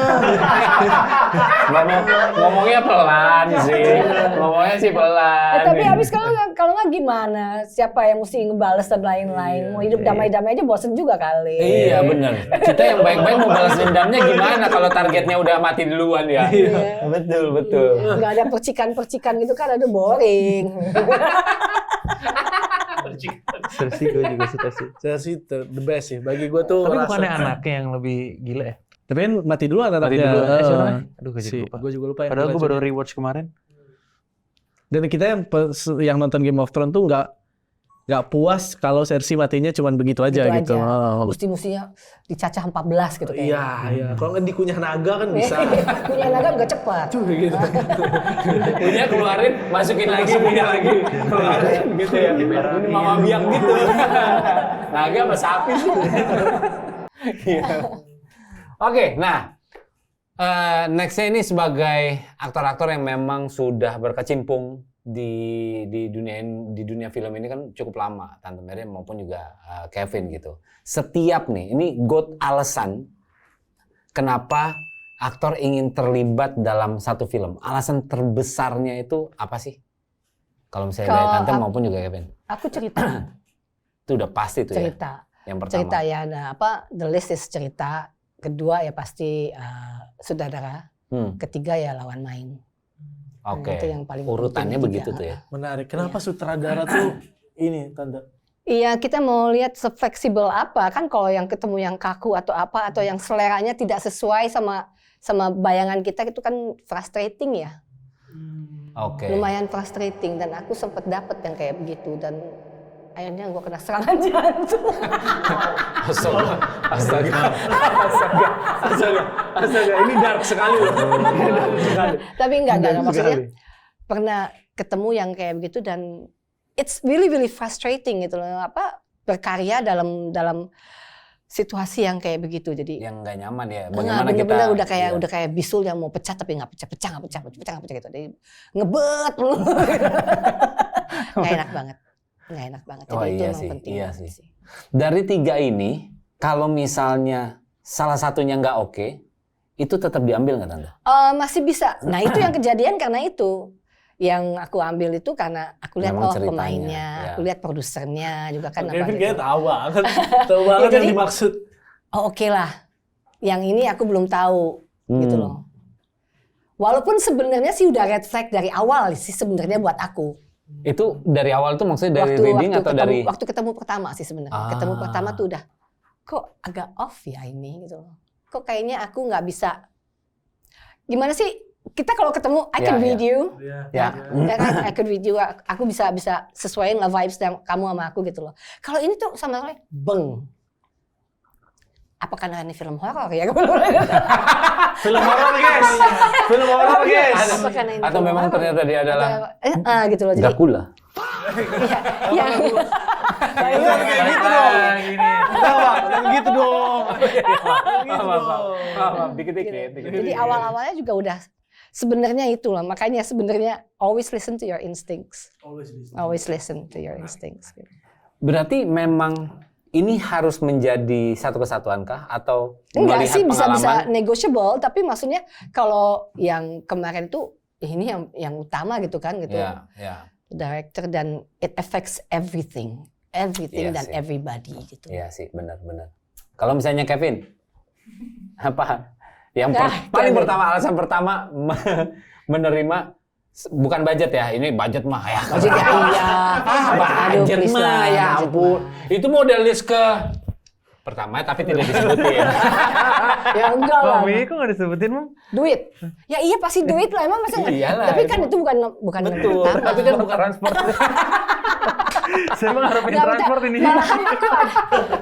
[SPEAKER 1] Ngomongnya pelan sih. Ngomongnya sih pelan.
[SPEAKER 2] Tapi habis kalau nggak gimana? Siapa yang mesti ngebales dan lain-lain? Mau hidup damai-damai aja bosen juga kali.
[SPEAKER 1] Iya benar. Kita yang baik-baik mau balas dendamnya gimana kalau targetnya udah mati duluan ya? Betul.
[SPEAKER 2] Nggak ada percikan-percikan gitu kan, ada boring.
[SPEAKER 4] Cersei gue juga suka sih.
[SPEAKER 3] Cersei the best sih. Bagi gua tuh
[SPEAKER 4] Tapi
[SPEAKER 3] rasa-
[SPEAKER 4] bukannya anaknya yang lebih gila ya?
[SPEAKER 3] Tapi kan mati duluan anaknya.
[SPEAKER 4] Mati dulu. Siapa namanya? Aduh gue jadi lupa.
[SPEAKER 3] Gue juga lupa.
[SPEAKER 4] Padahal gue baru rewatch kemarin.
[SPEAKER 3] Dan kita yang nonton Game of Thrones tuh nggak puas kalau Cersei matinya cuman begitu aja gitu. Oh.
[SPEAKER 2] Mesti-mestinya dicacah 14 gitu kayaknya.
[SPEAKER 3] Iya. Kalau nggak dikunyah naga kan bisa.
[SPEAKER 2] Punya naga nggak cepat.
[SPEAKER 3] Tuh gitu.
[SPEAKER 1] Punya keluarin, masukin lagi, keluarin gitu ya. Ini mama biang gitu. Naga sama sapi sih. Iya. Oke, nah nextnya ini sebagai aktor-aktor yang memang sudah berkecimpung di dunia film ini kan cukup lama, Tante Mary maupun juga Kevin gitu. Setiap nih, ini alasan kenapa aktor ingin terlibat dalam satu film. Alasan terbesarnya itu apa sih? Kalau misalnya dari
[SPEAKER 2] Kalau
[SPEAKER 1] Tante maupun juga Kevin.
[SPEAKER 2] Aku cerita.
[SPEAKER 1] Itu udah pasti tuh
[SPEAKER 2] Cerita.
[SPEAKER 1] ya. Yang pertama.
[SPEAKER 2] Cerita ya, nah The List is cerita. Kedua ya pasti Saudara. Ketiga ya Lawan Main.
[SPEAKER 1] Oke.
[SPEAKER 2] Itu yang paling
[SPEAKER 1] urutannya
[SPEAKER 2] penting
[SPEAKER 1] begitu
[SPEAKER 2] juga.
[SPEAKER 1] tuh ya.
[SPEAKER 3] Menarik. Kenapa sutradara tuh ini Tante?
[SPEAKER 2] Iya, kita mau lihat se-fleksibel apa. Kan kalau yang ketemu yang kaku atau apa, atau yang seleranya tidak sesuai sama bayangan kita, itu kan frustrating ya.
[SPEAKER 1] Oke.
[SPEAKER 2] Lumayan frustrating. Dan aku sempat dapet yang kayak begitu. Dan akhirnya gue kena serangan jantung.
[SPEAKER 1] Astaga. Ini dark sekali loh.
[SPEAKER 2] Tapi enggak. Maksudnya pernah ketemu yang kayak begitu dan it's really frustrating gitu loh. Berkarya dalam situasi yang kayak begitu. Jadi
[SPEAKER 1] Yang nggak nyaman ya.
[SPEAKER 2] Bagaimana
[SPEAKER 1] Bagaimana
[SPEAKER 2] bener-bener
[SPEAKER 1] kita
[SPEAKER 2] udah kayak bisul yang mau pecah tapi nggak pecah gitu. Jadi ngebet lu. Nggak enak banget. Jadi
[SPEAKER 1] Oh,
[SPEAKER 2] itu
[SPEAKER 1] iya
[SPEAKER 2] emang
[SPEAKER 1] sih,
[SPEAKER 2] penting
[SPEAKER 1] iya
[SPEAKER 2] banget
[SPEAKER 1] sih. Dari 3 ini, kalau misalnya salah satunya nggak oke, itu tetap diambil nggak Tante?
[SPEAKER 2] Masih bisa. Nah itu yang kejadian karena itu. yang aku ambil itu karena aku lihat
[SPEAKER 1] Memang ceritanya,
[SPEAKER 2] pemainnya,
[SPEAKER 1] ya.
[SPEAKER 2] aku lihat produsernya juga kan.
[SPEAKER 3] Kevin
[SPEAKER 2] gitu.
[SPEAKER 3] kayaknya tahu banget. Tahu banget
[SPEAKER 2] jadi-
[SPEAKER 3] yang dimaksud.
[SPEAKER 2] Oh oke lah, yang ini aku belum tahu gitu loh. Walaupun sebenarnya sih udah red flag dari awal sih sebenarnya buat aku.
[SPEAKER 1] Itu dari awal tuh maksudnya dari reading atau dari
[SPEAKER 2] waktu ketemu pertama sih sebenarnya.
[SPEAKER 1] Ah.
[SPEAKER 2] Ketemu pertama tuh udah kok agak off ya ini gitu loh. Kok kayaknya aku nggak bisa. Gimana sih? Kita kalau ketemu, I can
[SPEAKER 1] Ya,
[SPEAKER 2] read you.
[SPEAKER 1] ya.
[SPEAKER 2] Ya kan, I can read you. Aku bisa sesuaiin lah vibes kamu sama aku gitu loh. Kalau ini tuh sama sekali beng. Apa karena ini film horor ya?
[SPEAKER 3] Film horor guys. Film horor guys.
[SPEAKER 2] Apa karena ini
[SPEAKER 1] Atau
[SPEAKER 2] film
[SPEAKER 1] memang
[SPEAKER 2] horor?
[SPEAKER 1] ternyata dia adalah
[SPEAKER 2] gitu loh. Jadi
[SPEAKER 1] Dracula.
[SPEAKER 2] ya.
[SPEAKER 3] Kayak gitu dong. Jangan gitu dong.
[SPEAKER 1] Dikit-dikit.
[SPEAKER 2] Jadi awal-awalnya juga udah sebenarnya itulah. Makanya sebenarnya always listen to your instincts. Always listen to your instincts.
[SPEAKER 1] Berarti memang ini harus menjadi satu kesatuan kah atau
[SPEAKER 2] Enggak
[SPEAKER 1] melihat
[SPEAKER 2] sih, bisa
[SPEAKER 1] pengalaman?
[SPEAKER 2] negotiable, tapi maksudnya kalau yang kemarin tuh ini yang utama gitu kan gitu.
[SPEAKER 1] Ya, ya.
[SPEAKER 2] Director dan it affects everything
[SPEAKER 1] Iya
[SPEAKER 2] dan
[SPEAKER 1] sih.
[SPEAKER 2] everybody gitu.
[SPEAKER 1] Iya sih, benar-benar. Kalau misalnya Kevin, apa yang
[SPEAKER 2] Ah,
[SPEAKER 1] paling
[SPEAKER 2] Kevin.
[SPEAKER 1] pertama alasan pertama menerima bukan budget ya, ini budget mah ya.
[SPEAKER 2] Budget ya, iya. Aduh,
[SPEAKER 1] Budget
[SPEAKER 2] please
[SPEAKER 1] mah
[SPEAKER 2] lah,
[SPEAKER 1] ya
[SPEAKER 2] budget
[SPEAKER 1] ampun.
[SPEAKER 2] mah.
[SPEAKER 1] Itu model list ke pertama tapi tidak disebutin.
[SPEAKER 2] Ya enggak lah.
[SPEAKER 4] Mami kok nggak disebutin, Mam?
[SPEAKER 2] Duit. Ya iya pasti duit lah emang masa enggak?
[SPEAKER 1] Iyalah,
[SPEAKER 2] Tapi kan
[SPEAKER 1] itu-
[SPEAKER 2] itu bukan
[SPEAKER 1] Betul.
[SPEAKER 2] pertama.
[SPEAKER 1] Tapi kan bukan
[SPEAKER 4] transport. Saya emang harapin
[SPEAKER 2] Nggak,
[SPEAKER 4] transport ini.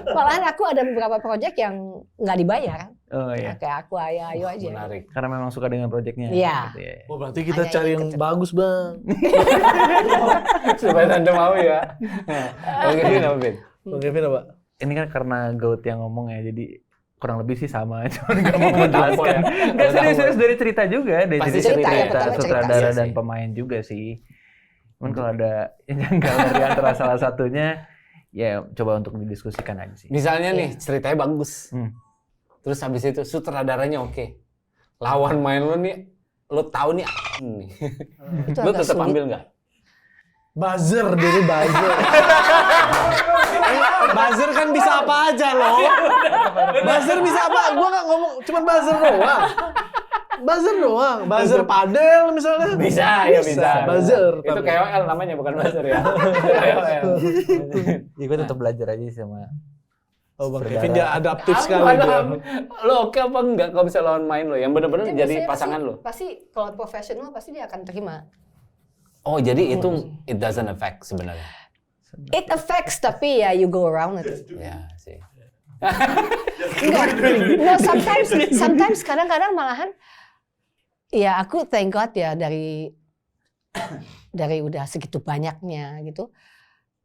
[SPEAKER 2] Malahan aku ada beberapa proyek yang nggak dibayar.
[SPEAKER 4] Oh iya.
[SPEAKER 2] Kayak aku ayo aja.
[SPEAKER 1] Menarik.
[SPEAKER 4] Karena memang suka dengan proyeknya.
[SPEAKER 2] Iya.
[SPEAKER 4] Gitu ya.
[SPEAKER 3] Oh berarti kita
[SPEAKER 2] Hanya
[SPEAKER 3] cari
[SPEAKER 2] ini
[SPEAKER 3] yang
[SPEAKER 2] kecil.
[SPEAKER 3] bagus bang.
[SPEAKER 1] Supaya tante mau ya. Oke, apa Vin?
[SPEAKER 3] Bang Kevin apa?
[SPEAKER 4] Ini kan karena Goat yang ngomong ya, jadi kurang lebih sih sama, cuman nggak mau menjelaskan. Nggak serius-serius dari cerita juga, dari
[SPEAKER 1] Pasti
[SPEAKER 2] cerita, ya,
[SPEAKER 4] cerita,
[SPEAKER 2] pertama cerita.
[SPEAKER 4] sutradara
[SPEAKER 1] Iya
[SPEAKER 4] dan
[SPEAKER 1] sih.
[SPEAKER 4] pemain juga sih. Cuman kalau ada yang janggal dari antara salah satunya, ya coba untuk didiskusikan aja sih.
[SPEAKER 1] Misalnya nih ceritanya bagus. Terus habis itu sutradaranya oke. Lawan main lu nih, lu tahu nih nih.
[SPEAKER 2] Itu
[SPEAKER 1] Lu
[SPEAKER 2] agak
[SPEAKER 1] tetap
[SPEAKER 2] sulit.
[SPEAKER 1] ambil nggak?
[SPEAKER 3] Buzzer, dia buzzer. Buzzer kan bisa apa aja loh. Buzzer bisa apa? Gua nggak ngomong, cuman buzzer doang. Buzzer doang. Buzzer padel misalnya.
[SPEAKER 1] Bisa, ya bisa.
[SPEAKER 3] Buzzer.
[SPEAKER 1] Itu KOL namanya bukan buzzer ya. KOL.
[SPEAKER 4] Ya gue tetap belajar aja sih sama.
[SPEAKER 3] Oh Bang
[SPEAKER 4] Saudara.
[SPEAKER 3] Kevin dia adaptif sekali
[SPEAKER 1] Padahal,
[SPEAKER 3] dia.
[SPEAKER 1] lo oke apa enggak kalau bisa lawan main lo? Yang bener-bener
[SPEAKER 2] Tapi
[SPEAKER 1] jadi
[SPEAKER 2] biasanya
[SPEAKER 1] pasangan lo.
[SPEAKER 2] Pasti kalau profesional pasti dia akan terima.
[SPEAKER 1] Oh, jadi itu it doesn't affect sebenarnya.
[SPEAKER 2] It affects tapi ya you go around it.
[SPEAKER 1] Ya sih.
[SPEAKER 2] Enggak. No, sometimes kadang-kadang malahan ya aku thank God ya dari udah segitu banyaknya gitu.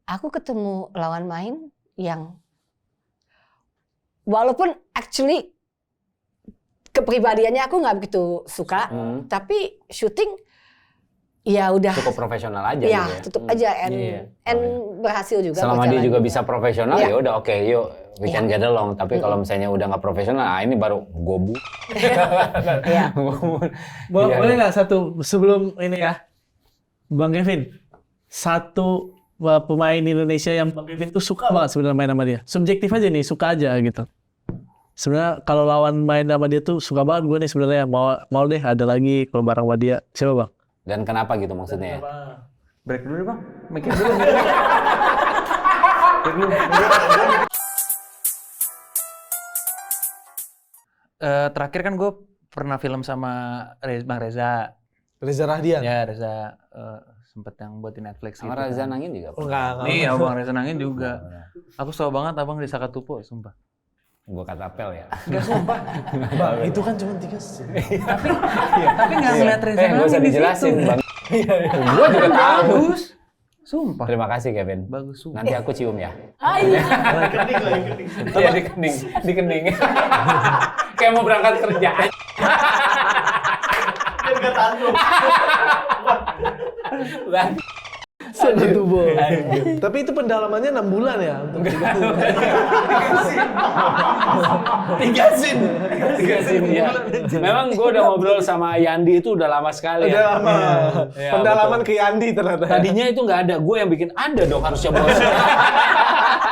[SPEAKER 2] Aku ketemu lawan main yang walaupun actually kepribadiannya aku nggak begitu suka, tapi syuting ya udah
[SPEAKER 1] Cukup profesional aja
[SPEAKER 2] ya
[SPEAKER 1] gitu ya.
[SPEAKER 2] tutup aja
[SPEAKER 1] Iya.
[SPEAKER 2] and berhasil juga.
[SPEAKER 1] Selama dia
[SPEAKER 2] berjalan.
[SPEAKER 1] juga bisa profesional
[SPEAKER 2] Iya.
[SPEAKER 1] ya udah oke, yuk we can get along. Tapi kalau misalnya udah nggak profesional, ini baru gobu.
[SPEAKER 2] Iya.
[SPEAKER 3] Boleh
[SPEAKER 1] Iya.
[SPEAKER 3] nggak satu sebelum ini ya, Bang Kevin, satu pemain Indonesia yang Bang Kevin tuh suka banget sebenarnya main sama dia. Subjektif aja nih, suka aja gitu. Sebenarnya kalau lawan main sama dia tuh suka banget gue nih sebenarnya, mau deh ada lagi kalau bareng sama dia. Siapa Bang?
[SPEAKER 1] Dan kenapa gitu maksudnya?
[SPEAKER 4] Break dulu deh Bang, mikir dulu. Break dulu. Terakhir kan gue pernah film sama Bang Reza.
[SPEAKER 3] Reza Rahdian.
[SPEAKER 4] Ya Reza sempet yang buat di Netflix
[SPEAKER 1] Sama
[SPEAKER 4] gitu
[SPEAKER 1] Raza
[SPEAKER 4] kan.
[SPEAKER 1] Nangin juga.
[SPEAKER 3] Oh enggak.
[SPEAKER 4] Nih Abang Reza Nangin juga. Aku suka banget Abang di Sakatupo, sumpah.
[SPEAKER 1] Gua kata apel ya.
[SPEAKER 4] Enggak sumpah.
[SPEAKER 3] Bang, itu kan cuma 3 scene.
[SPEAKER 4] Tapi nggak ngeliat Reza
[SPEAKER 1] Nggak usah
[SPEAKER 4] Nangin di
[SPEAKER 1] dijelasin,
[SPEAKER 4] situ.
[SPEAKER 1] Bang. Gua juga tahu.
[SPEAKER 4] Bagus. Sumpah.
[SPEAKER 1] Terima kasih Kevin.
[SPEAKER 4] Bagus sumpah.
[SPEAKER 1] Nanti aku cium ya.
[SPEAKER 2] Iya.
[SPEAKER 1] Iya di kening. Kayak mau berangkat kerja.
[SPEAKER 3] Setubo. Tapi itu pendalamannya 6 bulan ya untuk
[SPEAKER 1] 3 scene ya. Memang gue udah ngobrol sama Yandi itu udah lama sekali.
[SPEAKER 3] udah
[SPEAKER 1] ya.
[SPEAKER 3] lama.
[SPEAKER 1] Iya,
[SPEAKER 3] Pendalaman ke Yandi ternyata.
[SPEAKER 1] Tadinya itu nggak ada, gue yang bikin ada dong harusnya bos.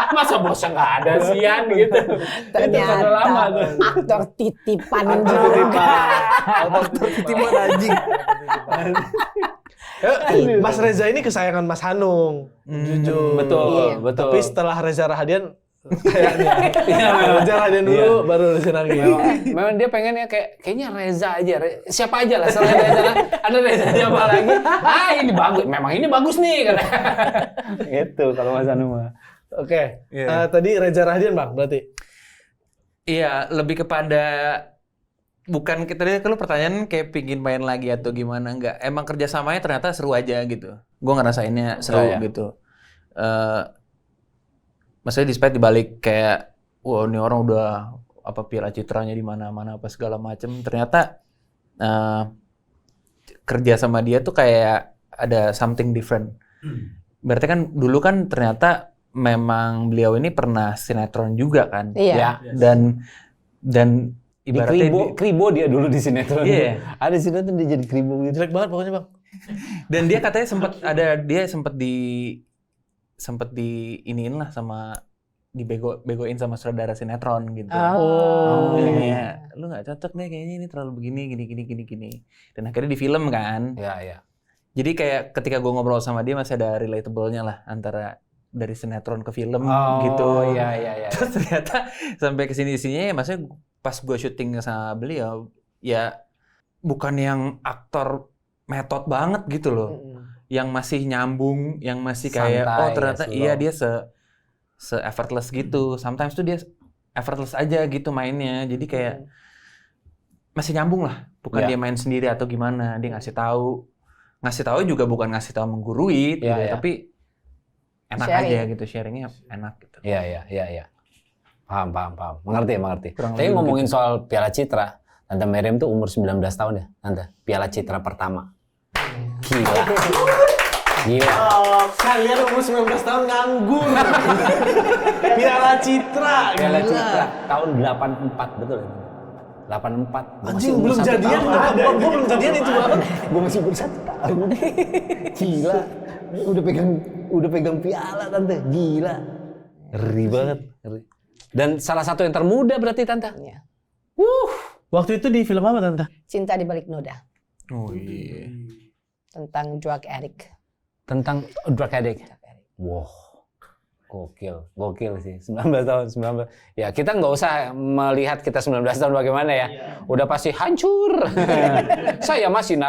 [SPEAKER 1] Masa bosnya nggak ada sih Yan gitu. Itu udah lama tuh.
[SPEAKER 2] Aktor titipan juga.
[SPEAKER 4] Aktor titipan anjing.
[SPEAKER 3] Mas Reza ini kesayangan Mas Hanung. Jujur.
[SPEAKER 1] Betul, betul.
[SPEAKER 3] Tapi setelah Reza Rahadian kayaknya Reza Rahadian dulu baru Reza Nangis.
[SPEAKER 1] Memang dia pengennya kayaknya Reza aja, siapa aja lah selain Reza. Ada Reza siapa lagi? Ini bagus, memang ini bagus nih kan. Gitu kalau Mas Anu mah.
[SPEAKER 3] Oke. Tadi Reza Rahadian Bang berarti.
[SPEAKER 4] Iya, lebih kepada bukan kita tadi kalau pertanyaan kayak pingin main lagi atau gimana, enggak. Emang kerjasamanya ternyata seru aja gitu. Gue ngerasainnya seru gitu. Maksudnya despite dibalik kayak wah ini orang udah piala citranya di mana-mana apa segala macem, ternyata kerja sama dia tuh kayak ada something different. Berarti kan dulu kan ternyata memang beliau ini pernah sinetron juga kan.
[SPEAKER 2] Iya.
[SPEAKER 4] Dan ibaratnya
[SPEAKER 1] kribo dia dulu di sinetron.
[SPEAKER 4] Iya.
[SPEAKER 1] Ada sinetron dia jadi kribo gitu.
[SPEAKER 3] Jelek banget pokoknya Bang.
[SPEAKER 4] Dan dia katanya sempat iniin lah sama begoin sama sutradara sinetron gitu. Kayak lu nggak cocok nih kayaknya ini terlalu begini gini. Dan akhirnya di film kan.
[SPEAKER 1] Iya.
[SPEAKER 4] Jadi kayak ketika gue ngobrol sama dia masih ada relatable-nya lah antara dari sinetron ke film gitu.
[SPEAKER 1] Iya.
[SPEAKER 4] Terus ternyata sampai kesini-sininya ya maksudnya pas gue syuting sama beliau ya bukan yang aktor metode banget gitu loh. Yang masih nyambung, yang masih kayak
[SPEAKER 1] santai,
[SPEAKER 4] ternyata
[SPEAKER 1] ya,
[SPEAKER 4] iya dia se effortless gitu. Sometimes tuh dia effortless aja gitu mainnya. Jadi kayak masih nyambung lah. Bukan dia main sendiri atau gimana. Dia ngasih tahu juga bukan ngasih tahu menggurui gitu, tapi enak
[SPEAKER 2] Sharing.
[SPEAKER 4] aja gitu, sharingnya enak gitu.
[SPEAKER 1] Iya. Paham. Mengerti.
[SPEAKER 4] Kurang
[SPEAKER 1] Tapi
[SPEAKER 4] lebih
[SPEAKER 1] ngomongin soal Piala Citra, Tante Meriam tuh umur 19 tahun ya, Tante. Piala Citra pertama. Gila.
[SPEAKER 3] Kalian umur 19 tahun nganggur. Piala Citra.
[SPEAKER 1] Piala
[SPEAKER 3] gila.
[SPEAKER 1] Citra tahun 84, betul ya? 84.
[SPEAKER 3] Anjing belum jadian gue belum jadian itu banget.
[SPEAKER 1] Gue masih umur 1 tahun. Gila. Udah pegang piala Tante. Gila. Ngeri banget. Dan salah satu yang termuda berarti Tante.
[SPEAKER 2] Iya.
[SPEAKER 3] Waktu itu di film apa Tante?
[SPEAKER 2] Cinta di Balik Noda.
[SPEAKER 4] Oh iya.
[SPEAKER 2] Tentang drug addict.
[SPEAKER 1] Tentang drug addict. Wow. Gokil sih. 19 tahun. Ya kita nggak usah melihat kita 19 tahun bagaimana ya. Udah pasti hancur. Saya masih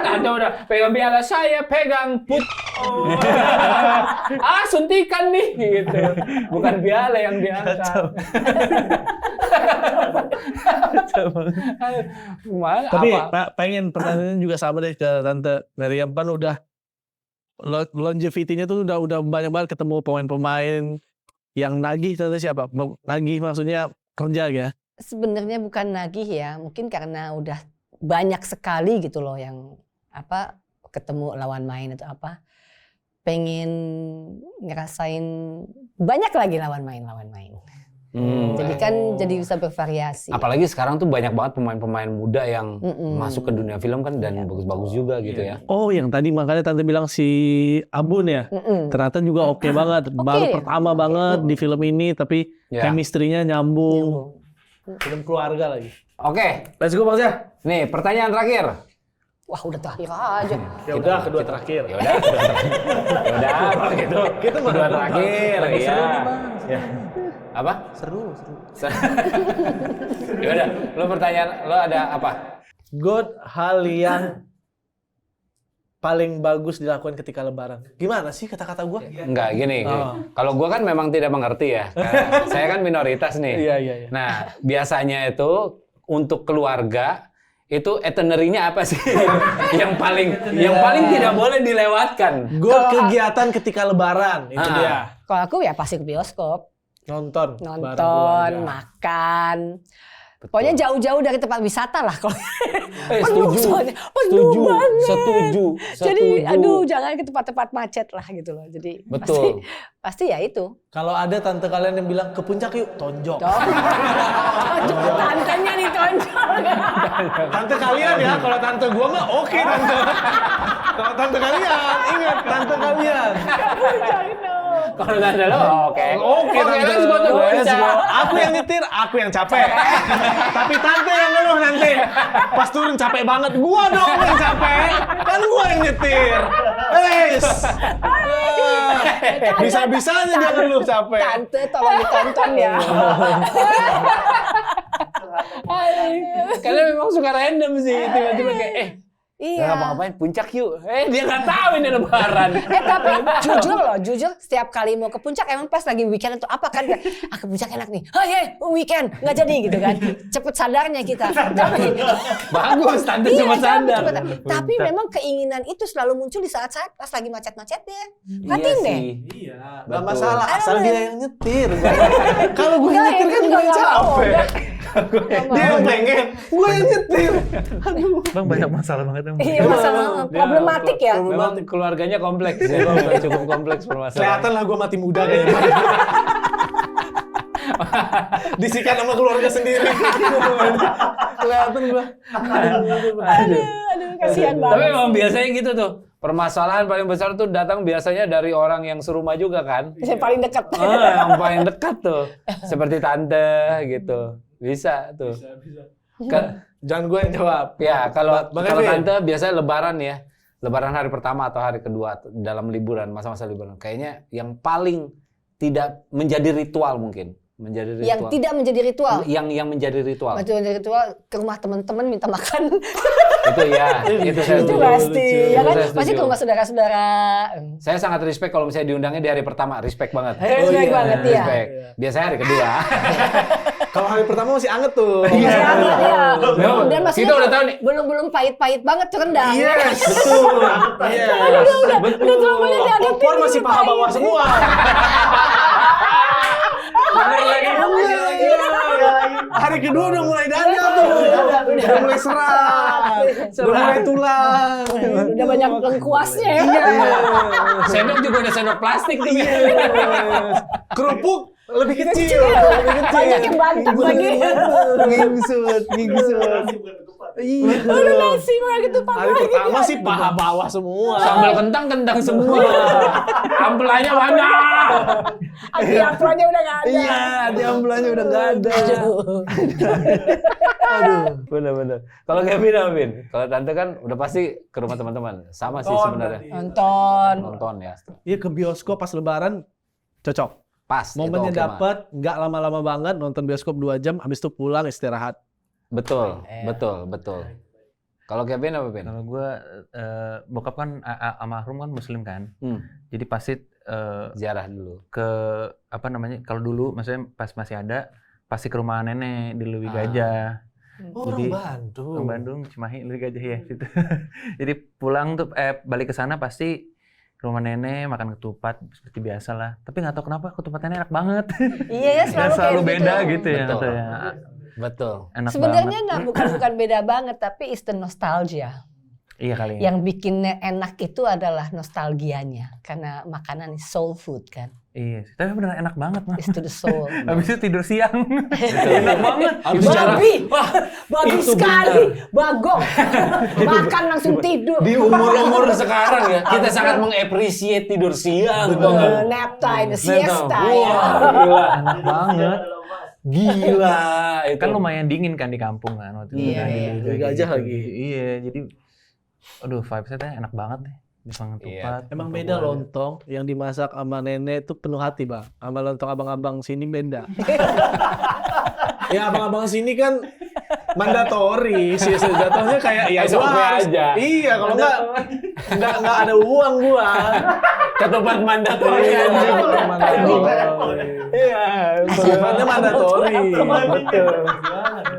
[SPEAKER 1] Anda udah pegang piala, saya pegang suntikan nih gitu. Bukan piala yang diangkat.
[SPEAKER 3] Tapi pengen pertanyaan juga sama deh ke Tante Meriam, kan udah longevity-nya tuh udah banyak banget ketemu pemain-pemain yang nagih. Tante siapa? Nagih maksudnya kerja ya?
[SPEAKER 2] Sebenarnya bukan nagih ya, mungkin karena udah banyak sekali gitu loh yang ketemu lawan main atau apa. Pengen ngerasain banyak lagi lawan main. Jadi kan jadi bisa bervariasi.
[SPEAKER 1] Apalagi sekarang tuh banyak banget pemain-pemain muda yang masuk ke dunia film kan dan bagus-bagus juga gitu ya.
[SPEAKER 3] Oh, yang tadi makanya Tante bilang si Abun ya. Ternyata juga oke banget. Baru pertama banget di film ini tapi chemistry-nya nyambung. Film keluarga lagi.
[SPEAKER 1] Oke,
[SPEAKER 3] Let's go Bang Syah.
[SPEAKER 1] nih pertanyaan terakhir.
[SPEAKER 2] Wah udah terakhir aja.
[SPEAKER 3] Ya udah kedua terakhir.
[SPEAKER 1] Ya udah, gitu. Kita kedua terakhir. Ya. Apa?
[SPEAKER 4] Seru.
[SPEAKER 1] Ya udah, lo pertanyaan lo ada apa?
[SPEAKER 3] Good hal yang paling bagus dilakukan ketika lebaran. Gimana sih kata-kata gue?
[SPEAKER 1] Enggak, gini. Kalau gue kan memang tidak mengerti ya. Karena saya kan minoritas nih.
[SPEAKER 3] Iya.
[SPEAKER 1] Nah, biasanya itu untuk keluarga itu itinerary-nya apa sih yang paling tidak boleh dilewatkan?
[SPEAKER 3] Good kegiatan ketika lebaran, itu dia.
[SPEAKER 2] Kalau aku ya pasti ke bioskop.
[SPEAKER 3] Nonton,
[SPEAKER 2] Makan. Pokoknya jauh-jauh dari tempat wisata lah kalau. Penuh
[SPEAKER 1] Setuju.
[SPEAKER 2] soalnya. Penuh
[SPEAKER 1] Setuju.
[SPEAKER 2] banget.
[SPEAKER 1] Setuju.
[SPEAKER 2] Jadi
[SPEAKER 1] Setuju.
[SPEAKER 2] aduh jangan ke tempat-tempat macet lah gitu loh. Jadi
[SPEAKER 1] Betul.
[SPEAKER 2] pasti ya itu.
[SPEAKER 3] Kalau ada tante kalian yang bilang ke puncak yuk, tonjok.
[SPEAKER 2] Tantenya ditonjol.
[SPEAKER 3] Tante kalian ya, kalau tante gua mah oke tante. Kalau tante kalian, ingat tante kalian.
[SPEAKER 1] Kalau tante lo oke.
[SPEAKER 3] Oke tante.
[SPEAKER 1] let's go to
[SPEAKER 3] Let's
[SPEAKER 1] puncak.
[SPEAKER 3] go. Aku yang nyetir, aku yang capek. Tapi tante yang ngeluh nanti. Pas turun capek banget, gua dong yang capek. Kan gua yang nyetir. Bisa-bisanya dia ngeluh capek.
[SPEAKER 2] Tante tolong ditonton ya.
[SPEAKER 1] Karena memang suka random sih, tiba-tiba kayak
[SPEAKER 2] Iya.
[SPEAKER 1] ngapa-ngapain puncak yuk. Dia nggak tahu ini lebaran.
[SPEAKER 2] Tapi jujur setiap kali mau ke puncak emang pas lagi weekend itu apa kan ke puncak enak nih. Hai weekend nggak jadi gitu kan. Cepet sadarnya kita.
[SPEAKER 1] Bagus, tante cuma sadar.
[SPEAKER 2] Tapi memang keinginan itu selalu muncul di saat-saat pas lagi macet-macetnya.
[SPEAKER 1] Iya
[SPEAKER 2] Perhatiin deh.
[SPEAKER 1] sih.
[SPEAKER 3] Iya,
[SPEAKER 1] Betul.
[SPEAKER 3] nggak masalah
[SPEAKER 2] Aduh,
[SPEAKER 3] asal
[SPEAKER 2] bener.
[SPEAKER 3] dia yang nyetir. Kalau gue
[SPEAKER 2] Nggak,
[SPEAKER 3] nyetir kan
[SPEAKER 2] itu
[SPEAKER 3] gue yang
[SPEAKER 2] nggak mau.
[SPEAKER 3] capek. Dia yang pengen, gue yang nyetir.
[SPEAKER 4] Bang banyak masalah banget emang.
[SPEAKER 2] Iya masalah problematik ya.
[SPEAKER 1] Memang keluarganya kompleks ya, cukup kompleks permasalahan.
[SPEAKER 3] Kelihatan lah gue mati muda kayaknya. Disikat sama keluarga sendiri. Kelihatan gue.
[SPEAKER 2] Aduh kasihan banget.
[SPEAKER 1] Tapi memang biasanya gitu tuh. Permasalahan paling besar tuh datang biasanya dari orang yang serumah juga kan.
[SPEAKER 2] Yang paling dekat.
[SPEAKER 1] Yang paling dekat tuh. Seperti tante gitu. Bisa tuh.
[SPEAKER 3] Jangan gue yang jawab.
[SPEAKER 1] Ya, kalau
[SPEAKER 3] Bang
[SPEAKER 1] kalau
[SPEAKER 3] Kevin.
[SPEAKER 1] tante biasanya lebaran ya. Lebaran hari pertama atau hari kedua dalam liburan, masa-masa liburan. Kayaknya yang paling tidak menjadi ritual mungkin. Menjadi ritual.
[SPEAKER 2] Yang tidak menjadi ritual.
[SPEAKER 1] Yang menjadi ritual.
[SPEAKER 2] Menjadi ritual ke rumah teman-teman minta makan.
[SPEAKER 1] Itu ya, itu saya
[SPEAKER 2] Itu
[SPEAKER 1] setuju.
[SPEAKER 2] pasti. Ya kan?
[SPEAKER 1] Saya setuju.
[SPEAKER 2] Pasti ke rumah saudara-saudara.
[SPEAKER 1] Saya sangat respect kalau misalnya diundangnya di hari pertama, respect banget.
[SPEAKER 2] Respect banget ya.
[SPEAKER 1] Respect. Biasanya hari kedua.
[SPEAKER 3] Kalau hari pertama masih anget tuh.
[SPEAKER 2] Iya, iya.
[SPEAKER 1] Memang,
[SPEAKER 2] Dan maksudnya
[SPEAKER 1] kita udah tahu nih.
[SPEAKER 2] belum pahit-pahit banget tuh rendang.
[SPEAKER 3] Yes, betul. Yes.
[SPEAKER 2] Udah banyak diadepin.
[SPEAKER 3] Opor masih paha bawah semua.
[SPEAKER 1] Bener lagi.
[SPEAKER 3] Hari kedua udah mulai dada tuh. Udah mulai serat. Udah mulai tulang.
[SPEAKER 2] Udah banyak lengkuasnya ya.
[SPEAKER 1] Sendok juga udah sendok plastik tuh.
[SPEAKER 3] Kerupuk lebih kecil.
[SPEAKER 2] Banyak yang bantat lagi.
[SPEAKER 3] Ngingsut. Iya.
[SPEAKER 2] Udah nasi malah gitu
[SPEAKER 3] Hari pertama sih paha bawah semua.
[SPEAKER 1] Sambal kentang semua. Ampelannya banyak.
[SPEAKER 2] Api-apinya udah nggak ada.
[SPEAKER 3] Iya, di ambulannya udah nggak ada.
[SPEAKER 1] Bener. Kalau Kevin apa, Vin? Kalau tante kan udah pasti ke rumah teman-teman. Sama sih sebenarnya. Nonton ya.
[SPEAKER 3] Iya, ke bioskop pas lebaran cocok.
[SPEAKER 1] Pas.
[SPEAKER 3] Momennya
[SPEAKER 1] itu oke, Ma.
[SPEAKER 3] dapet, nggak lama-lama banget, nonton bioskop 2 jam, habis itu pulang istirahat.
[SPEAKER 1] Betul. Kalau Kevin apa, Vin?
[SPEAKER 4] Kalau gue bokap kan almarhum kan muslim kan. Jadi pasti
[SPEAKER 1] Ziarah dulu.
[SPEAKER 4] ke apa namanya? Kalau dulu maksudnya pas masih ada pasti ke rumah nenek di Lewi Gajah. Jadi orang Bandung, Cimahi, Lewi Gajah ya gitu. Jadi pulang tuh balik ke sana pasti ke rumah nenek makan ketupat seperti biasa lah. Tapi nggak tahu kenapa ketupat nenek enak banget.
[SPEAKER 2] Iya ya selalu kayak
[SPEAKER 4] beda
[SPEAKER 2] gitu.
[SPEAKER 4] gitu ya.
[SPEAKER 1] Betul.
[SPEAKER 4] Atau ya.
[SPEAKER 1] Betul.
[SPEAKER 4] Enak
[SPEAKER 2] Sebenarnya
[SPEAKER 4] banget.
[SPEAKER 2] bukan beda banget, tapi it's the nostalgia.
[SPEAKER 4] Iya kali ya.
[SPEAKER 2] Yang bikinnya enak itu adalah nostalgianya, karena makanan is soul food kan.
[SPEAKER 4] Iya, tapi beneran enak banget mah.
[SPEAKER 2] It's to the soul.
[SPEAKER 4] Habis itu tidur siang. Enak banget.
[SPEAKER 2] Babi sekali, bagong. Makan langsung tidur.
[SPEAKER 1] Di umur-umur sekarang ya, kita sangat mengapresiasi tidur siang.
[SPEAKER 2] Nap time, siesta ya.
[SPEAKER 1] Gila.
[SPEAKER 4] Enak banget.
[SPEAKER 1] Gila. Itu.
[SPEAKER 4] Kan lumayan dingin kan di kampung kan waktu itu.
[SPEAKER 2] Iya,
[SPEAKER 4] kan,
[SPEAKER 2] iya.
[SPEAKER 4] di
[SPEAKER 3] Lewi Gajah lagi.
[SPEAKER 4] Iya, jadi aduh vibes-nya tuh enak banget deh. Dipangan ketupat.
[SPEAKER 3] Emang beda lontong yang dimasak sama nenek itu penuh hati, Bang. Sama lontong abang-abang sini beda. Ya abang-abang sini kan mandatori sih jatuhnya kayak ya
[SPEAKER 1] SOP
[SPEAKER 3] gua
[SPEAKER 1] aja.
[SPEAKER 3] Iya, kalau enggak ada uang gua.
[SPEAKER 1] Ketupat mandatori anjing.
[SPEAKER 3] Iya, sifatnya mandatori. Betul.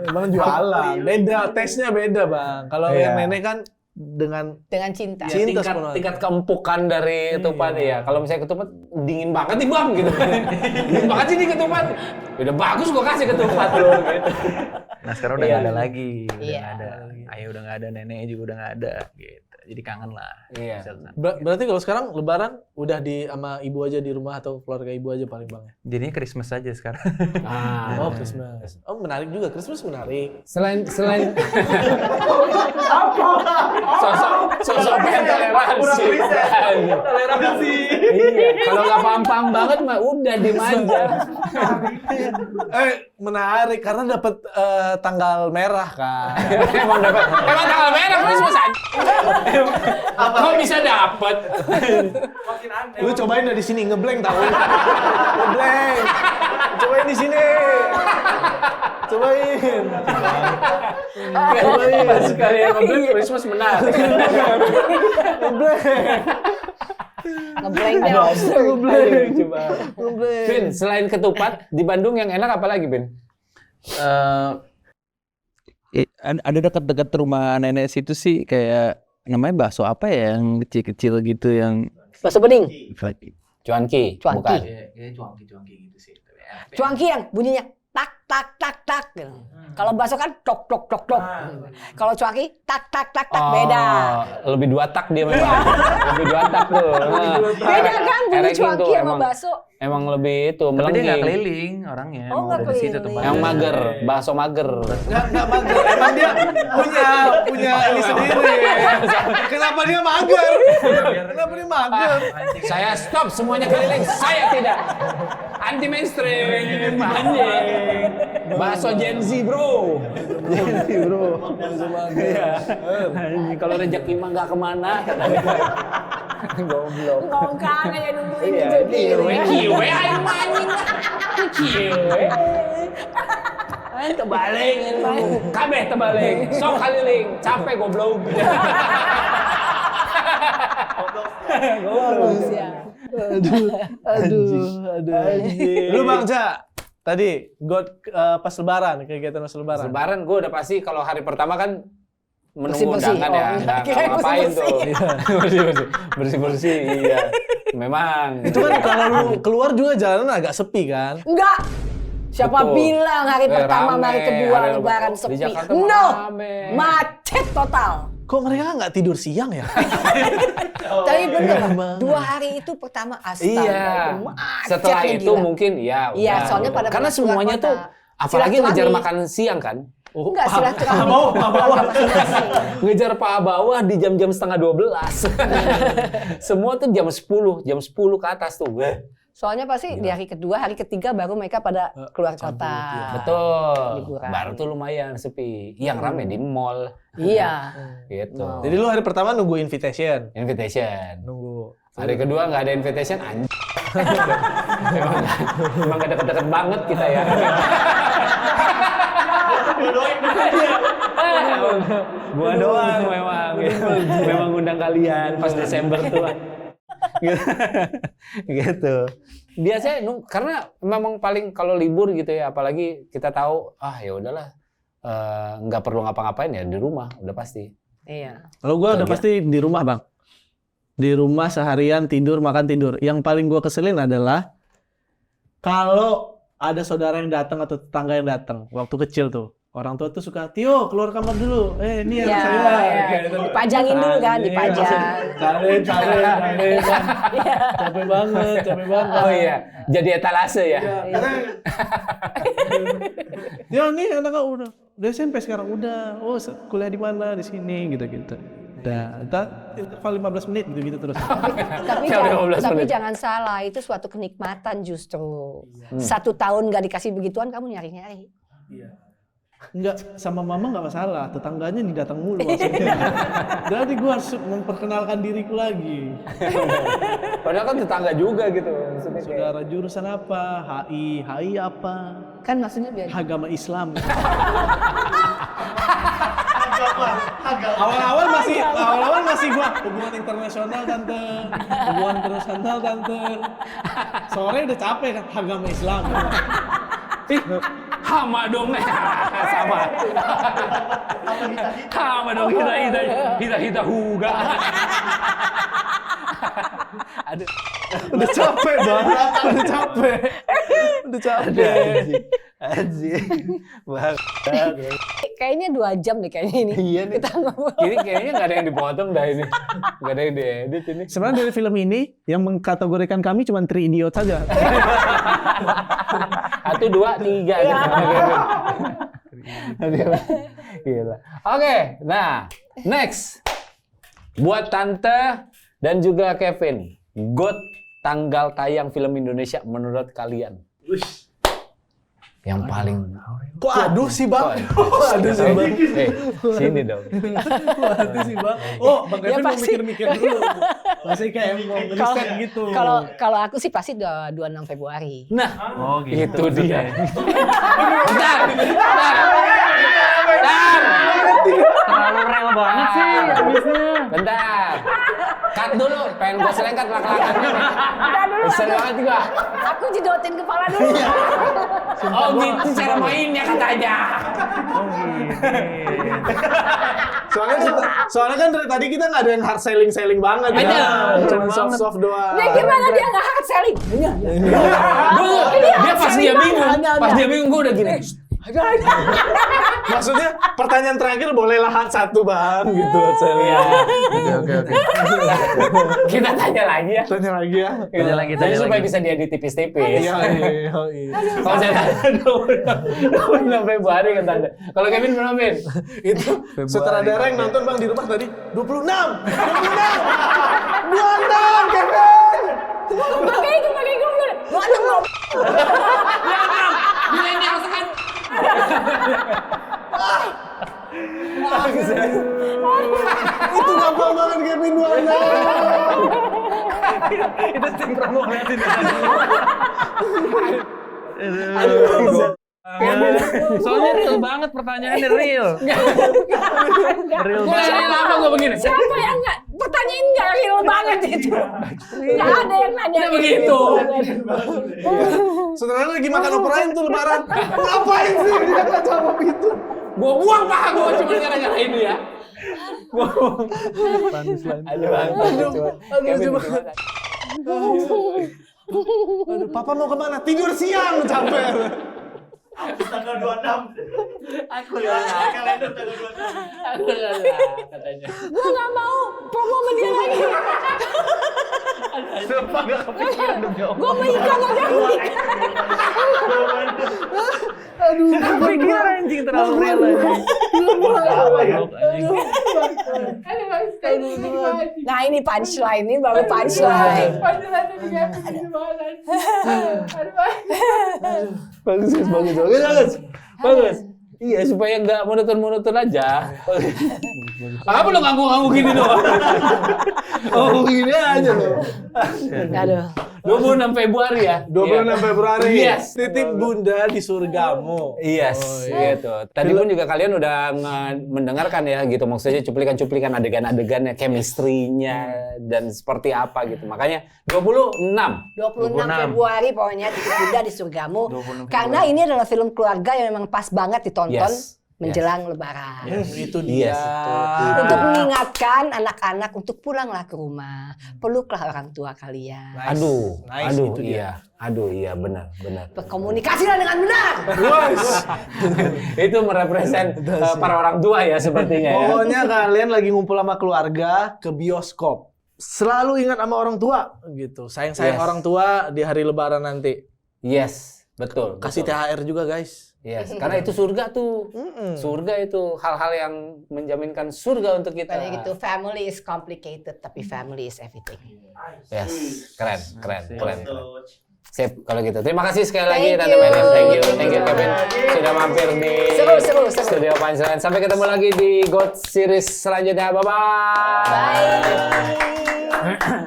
[SPEAKER 3] Emang jualan. Beda, tesnya beda, Bang. Kalau yang nenek kan dengan
[SPEAKER 2] cinta.
[SPEAKER 3] Cinta
[SPEAKER 1] tingkat,
[SPEAKER 3] sepenuhnya.
[SPEAKER 1] tingkat keempukan dari ketupat ya. Kalau misalnya ketupat dingin banget nih Bang gitu. Dingin banget sih nih ketupat. Udah bagus gua kasih ketupat loh gitu.
[SPEAKER 4] Nah sekarang udah nggak ada lagi, udah
[SPEAKER 2] Iya.
[SPEAKER 4] nggak ada. Ayah udah nggak ada, nenek juga udah nggak ada, gitu. Jadi kangen lah.
[SPEAKER 1] Iya.
[SPEAKER 3] Berarti kalau sekarang lebaran udah sama ibu aja di rumah atau keluarga ibu aja paling bang ya?
[SPEAKER 4] Jadinya Christmas aja sekarang.
[SPEAKER 3] Oh Christmas. Oh menarik juga, Christmas menarik.
[SPEAKER 1] Selain sosok pengen toleransi.
[SPEAKER 5] Toleransi.
[SPEAKER 1] Iya, kalau nggak paham-paham banget mah udah dimanja.
[SPEAKER 3] Menarik karena dapat tanggal merah kan.
[SPEAKER 1] emang tanggal merah Christmas aja. Kok bisa dapat?
[SPEAKER 5] Makin aneh.
[SPEAKER 3] Lu cobain dari sini ngeblank tahu. Ngeblank. Cobain di sini. Cobain.
[SPEAKER 1] Pas sekali yang ngeblank Christmas menarik.
[SPEAKER 2] Ngeblank deh.
[SPEAKER 1] Ngeblank. Coba. Bin, selain ketupat di Bandung yang enak apa lagi, Bin?
[SPEAKER 6] Ada dekat-dekat rumah nenek situ sih kayak namanya bakso apa ya yang kecil-kecil gitu yang
[SPEAKER 2] Bakso bening.
[SPEAKER 1] Cuanki,
[SPEAKER 2] Cuanki.
[SPEAKER 1] bukan.
[SPEAKER 4] Ya cuangki gitu sih.
[SPEAKER 2] Cuangki yang bunyinya tak tak tak tak gitu. Kalau bakso kan tok tok tok tok. Kalau cuangki tak tak tak tak beda.
[SPEAKER 1] Lebih 2 tak dia memang. Lebih 2 tak tuh.
[SPEAKER 2] Beda kan bunyi
[SPEAKER 1] Ereking
[SPEAKER 2] cuangki
[SPEAKER 1] tuh
[SPEAKER 2] sama bakso.
[SPEAKER 1] Emang lebih itu
[SPEAKER 4] Tapi dia nggak
[SPEAKER 1] melengging.
[SPEAKER 4] keliling orangnya.
[SPEAKER 2] Oh, nggak
[SPEAKER 4] Udah di situ
[SPEAKER 2] keliling.
[SPEAKER 4] tempatnya.
[SPEAKER 1] Yang mager, bakso mager.
[SPEAKER 3] Nggak mager. Emang dia punya ini sendiri. Kenapa dia mager? Kenapa dia mager?
[SPEAKER 1] Saya stop semuanya keliling, saya tidak. Anti mainstream, anjing. Bakso Gen Z, bro. Gen Z, bro. Iya. Anjing, kalau rezeki mah nggak kemana. Goblok.
[SPEAKER 2] Ngongkang aja nungguin
[SPEAKER 1] Iya, kiwe, ayo anjing. Kiwe. Terbalik, kabeh terbalik. Sok keliling, capek goblok.
[SPEAKER 3] Lu Bang Ja, tadi pas lebaran, kegiatan pas lebaran.
[SPEAKER 1] Lebaran gue udah pasti kalau hari pertama kan menunggu
[SPEAKER 2] Bersih-bersih.
[SPEAKER 1] undangan ya,
[SPEAKER 2] Oh,
[SPEAKER 1] nggak
[SPEAKER 2] kirain
[SPEAKER 1] ngapain tuh.
[SPEAKER 2] bersih-bersih.
[SPEAKER 1] Bersih-bersih, iya. Memang.
[SPEAKER 3] Itu kan kalau lu keluar juga jalanan agak sepi kan?
[SPEAKER 2] Enggak. Siapa
[SPEAKER 1] Betul.
[SPEAKER 2] bilang hari pertama,
[SPEAKER 1] Rame,
[SPEAKER 2] hari kedua
[SPEAKER 1] hari
[SPEAKER 2] lebaran
[SPEAKER 1] di
[SPEAKER 2] sepi?
[SPEAKER 1] Jakarta
[SPEAKER 2] No,
[SPEAKER 1] rame.
[SPEAKER 2] macet total.
[SPEAKER 3] Kok mereka nggak tidur siang ya?
[SPEAKER 2] Tapi bener, 2 hari itu pertama astaga,
[SPEAKER 1] Iya.
[SPEAKER 2] itu macetnya
[SPEAKER 1] Setelah itu
[SPEAKER 2] gila.
[SPEAKER 1] mungkin ya
[SPEAKER 2] Iya,
[SPEAKER 1] udah,
[SPEAKER 2] soalnya
[SPEAKER 1] gitu.
[SPEAKER 2] pada
[SPEAKER 1] Karena
[SPEAKER 2] pulang
[SPEAKER 1] semuanya
[SPEAKER 2] kota.
[SPEAKER 1] tuh apalagi
[SPEAKER 2] Silaturahmi.
[SPEAKER 1] ngejar makan siang kan.
[SPEAKER 2] Enggak, silaturahmi keluarga masing-masing.
[SPEAKER 1] Ngejar paha bawah di jam-jam setengah 12. Semua tuh jam 10 ke atas tuh.
[SPEAKER 2] Soalnya pasti di hari kedua, hari ketiga baru mereka pada keluar kota.
[SPEAKER 1] Betul.
[SPEAKER 2] Liburan.
[SPEAKER 1] Baru tuh lumayan sepi. Yang rame di mall.
[SPEAKER 2] Iya.
[SPEAKER 1] Gitu.
[SPEAKER 3] Jadi lu hari pertama nunggu invitation.
[SPEAKER 1] Invitation.
[SPEAKER 3] Nunggu.
[SPEAKER 1] Hari kedua nggak ada invitation, anjing. Emang gak deket-deket banget kita ya. Gua doang memang. Memang undang kalian pas Desember tuh. Gitu. Biasanya karena memang paling kalau libur gitu ya, apalagi kita tahu ya udahlah nggak perlu ngapa-ngapain ya di rumah udah pasti.
[SPEAKER 2] Iya.
[SPEAKER 3] Kalau gua udah pasti di rumah, Bang. Di rumah seharian tidur, makan tidur. Yang paling gua keselin adalah kalau ada saudara yang datang atau tetangga yang datang waktu kecil tuh. Orang tua tuh suka, "Tio, keluar kamar dulu. Ini anak
[SPEAKER 2] Iya,
[SPEAKER 3] saya."
[SPEAKER 2] iya.
[SPEAKER 3] Gitu.
[SPEAKER 2] Dipajangin dulu kan, dipajang.
[SPEAKER 3] Salin. Capek banget.
[SPEAKER 1] Oh iya, jadi etalase ya.
[SPEAKER 3] Ya nih anak udah SMP sekarang udah. Oh, kuliah di mana? Di sini gitu-gitu. Entar interval 15 menit gitu terus.
[SPEAKER 2] Tapi,
[SPEAKER 1] Ya, udah 15
[SPEAKER 2] tapi
[SPEAKER 1] menit.
[SPEAKER 2] jangan salah, itu suatu kenikmatan justru. 1 tahun nggak dikasih begituan, kamu nyari-nyari.
[SPEAKER 3] Enggak, sama mama nggak masalah, tetangganya didatang mulu maksudnya. Jadi gue harus memperkenalkan diriku lagi.
[SPEAKER 1] Padahal kan tetangga juga gitu. Maksudnya kayak,
[SPEAKER 3] Saudara jurusan apa? HI apa?
[SPEAKER 2] Kan maksudnya biar
[SPEAKER 3] Agama Islam. Awal-awal masih gua hubungan internasional tante, Sore udah capek kan agama Islam.
[SPEAKER 1] hama dong. Sama. Hama dong kita huga.
[SPEAKER 3] Udah capek banget, udah capek. Udah capek.
[SPEAKER 4] Anjing.
[SPEAKER 2] Kayaknya 2 jam nih kayaknya ini.
[SPEAKER 1] Iya nih.
[SPEAKER 2] Kita ngobrol.
[SPEAKER 1] Ini kayaknya nggak ada yang dipotong dah ini. Nggak ada yang diedit ini.
[SPEAKER 3] Sebenarnya dari film ini yang mengkategorikan kami cuma 3 Idiots saja.
[SPEAKER 1] 1, 2, 3. Gila. Oke, nah next. Buat Tante dan juga Kevin, GOAT tanggal tayang film Indonesia menurut kalian? Yang paling...
[SPEAKER 3] Kok aduh sih Bang?
[SPEAKER 1] Aduh sih Bang. Sini dong.
[SPEAKER 3] Kok aduh sih Bang? Oh Bang Kevin mau
[SPEAKER 2] pasti.
[SPEAKER 3] mikir-mikir dulu. Pasti kayak mau riset gitu.
[SPEAKER 2] Kalau aku sih pasti 26 Februari.
[SPEAKER 1] Nah,
[SPEAKER 4] Oh
[SPEAKER 1] itu dia.
[SPEAKER 4] Terlalu real banget sih habisnya.
[SPEAKER 1] Bentar. Cut dulu, pengen gue selengkat lak-lakannya nih. Kesel banget gua.
[SPEAKER 2] Aku jidotin kepala dulu.
[SPEAKER 1] Oh gitu cara mainnya katanya.
[SPEAKER 3] Soalnya kan dari tadi kita nggak ada yang hard selling banget ya.
[SPEAKER 1] Bener.
[SPEAKER 3] Cuma soft doang.
[SPEAKER 2] Ya gimana dia nggak hard selling?
[SPEAKER 1] Dia pas dia bingung, gue udah gini.
[SPEAKER 3] Maksudnya pertanyaan terakhir bolehlah hard 1 Bang gitu hard selling.
[SPEAKER 4] Oke.
[SPEAKER 1] Kita tanya lagi ya.
[SPEAKER 3] Tanya lagi ya.
[SPEAKER 4] Tanya lagi.
[SPEAKER 1] Supaya bisa diedit tipis-tipis.
[SPEAKER 3] Iya.
[SPEAKER 1] Kalau saya tanya 26 Februari kan Tante. Kalau Kevin berapa, Min?
[SPEAKER 3] Itu sutradara yang nonton Bang di rumah tadi 26. 26 Kevin.
[SPEAKER 2] Pakai itu. 26.
[SPEAKER 1] Milenial sekali.
[SPEAKER 3] Itu gampang banget Kevin 26.
[SPEAKER 4] Itu tim promo ngeliatin. Soalnya real banget pertanyaannya real. Real
[SPEAKER 1] Gue
[SPEAKER 4] banget.
[SPEAKER 1] lama gue begini.
[SPEAKER 2] Siapa yang nggak pertanyaan nggak real banget itu? Nggak ada yang nanya
[SPEAKER 1] Udah begitu.
[SPEAKER 3] Sutradara lagi makan opor ayam tuh lebaran. Ngapain sih dia nggak jawab itu?
[SPEAKER 1] Gue buang paha gue cuma gara-gara ini ya.
[SPEAKER 3] Aduh, Papa mau kemana? Tidur siang, capek.
[SPEAKER 5] Tanggal 26. Aku ya, kalender tanggal 26.
[SPEAKER 1] Katanya.
[SPEAKER 2] Gue nggak mau promo sama dia lagi.
[SPEAKER 4] Sumpah gak kepikiran demi Allah.
[SPEAKER 2] Gue mau iklan aja.
[SPEAKER 3] Aduh,
[SPEAKER 4] Kepikiran anjing terlalu real anjing.
[SPEAKER 2] Nah ini punchline, ini baru punchline.
[SPEAKER 1] Bagus. Iya supaya nggak monoton aja. Apa lo nganggu gini doang?
[SPEAKER 3] oh gini aja loh.
[SPEAKER 2] Aduh.
[SPEAKER 1] 26 Februari ya.
[SPEAKER 3] 26 Februari.
[SPEAKER 1] Yes.
[SPEAKER 3] Titip Bunda di surgamu.
[SPEAKER 1] Yes, gitu. Tadi pun juga kalian udah mendengarkan ya gitu, maksudnya cuplikan-cuplikan adegan-adegannya, chemistry-nya dan seperti apa gitu. Makanya 26
[SPEAKER 2] Februari pokoknya Titip Bunda di surgamu. Karena ini adalah film keluarga yang memang pas banget ditonton menjelang Lebaran.
[SPEAKER 3] Itu dia.
[SPEAKER 2] Untuk mengingatkan anak-anak untuk pulanglah ke rumah, peluklah orang tua kalian.
[SPEAKER 1] Aduh,
[SPEAKER 3] itu dia.
[SPEAKER 1] iya benar.
[SPEAKER 2] Berkomunikasilah dengan benar.
[SPEAKER 1] Itu merepresent para orang tua ya sepertinya ya.
[SPEAKER 3] Pokoknya kalian lagi ngumpul sama keluarga ke bioskop. Selalu ingat sama orang tua gitu. Sayang-sayang orang tua di hari Lebaran nanti.
[SPEAKER 1] Yes, betul.
[SPEAKER 3] Kasih THR juga, guys.
[SPEAKER 1] Yes, karena itu surga tuh. Surga itu hal-hal yang menjaminkan surga untuk kita.
[SPEAKER 2] Kayak gitu, family is complicated tapi family is everything.
[SPEAKER 1] Yes, keren. Sip, kalau gitu. Terima kasih sekali lagi
[SPEAKER 2] Thank
[SPEAKER 1] Tante
[SPEAKER 2] you.
[SPEAKER 1] Merin. Thank you Kevin sudah mampir di
[SPEAKER 2] Seru.
[SPEAKER 1] Studio Punchline. Sampai ketemu lagi di GOAT series selanjutnya. Bye.
[SPEAKER 2] Bye.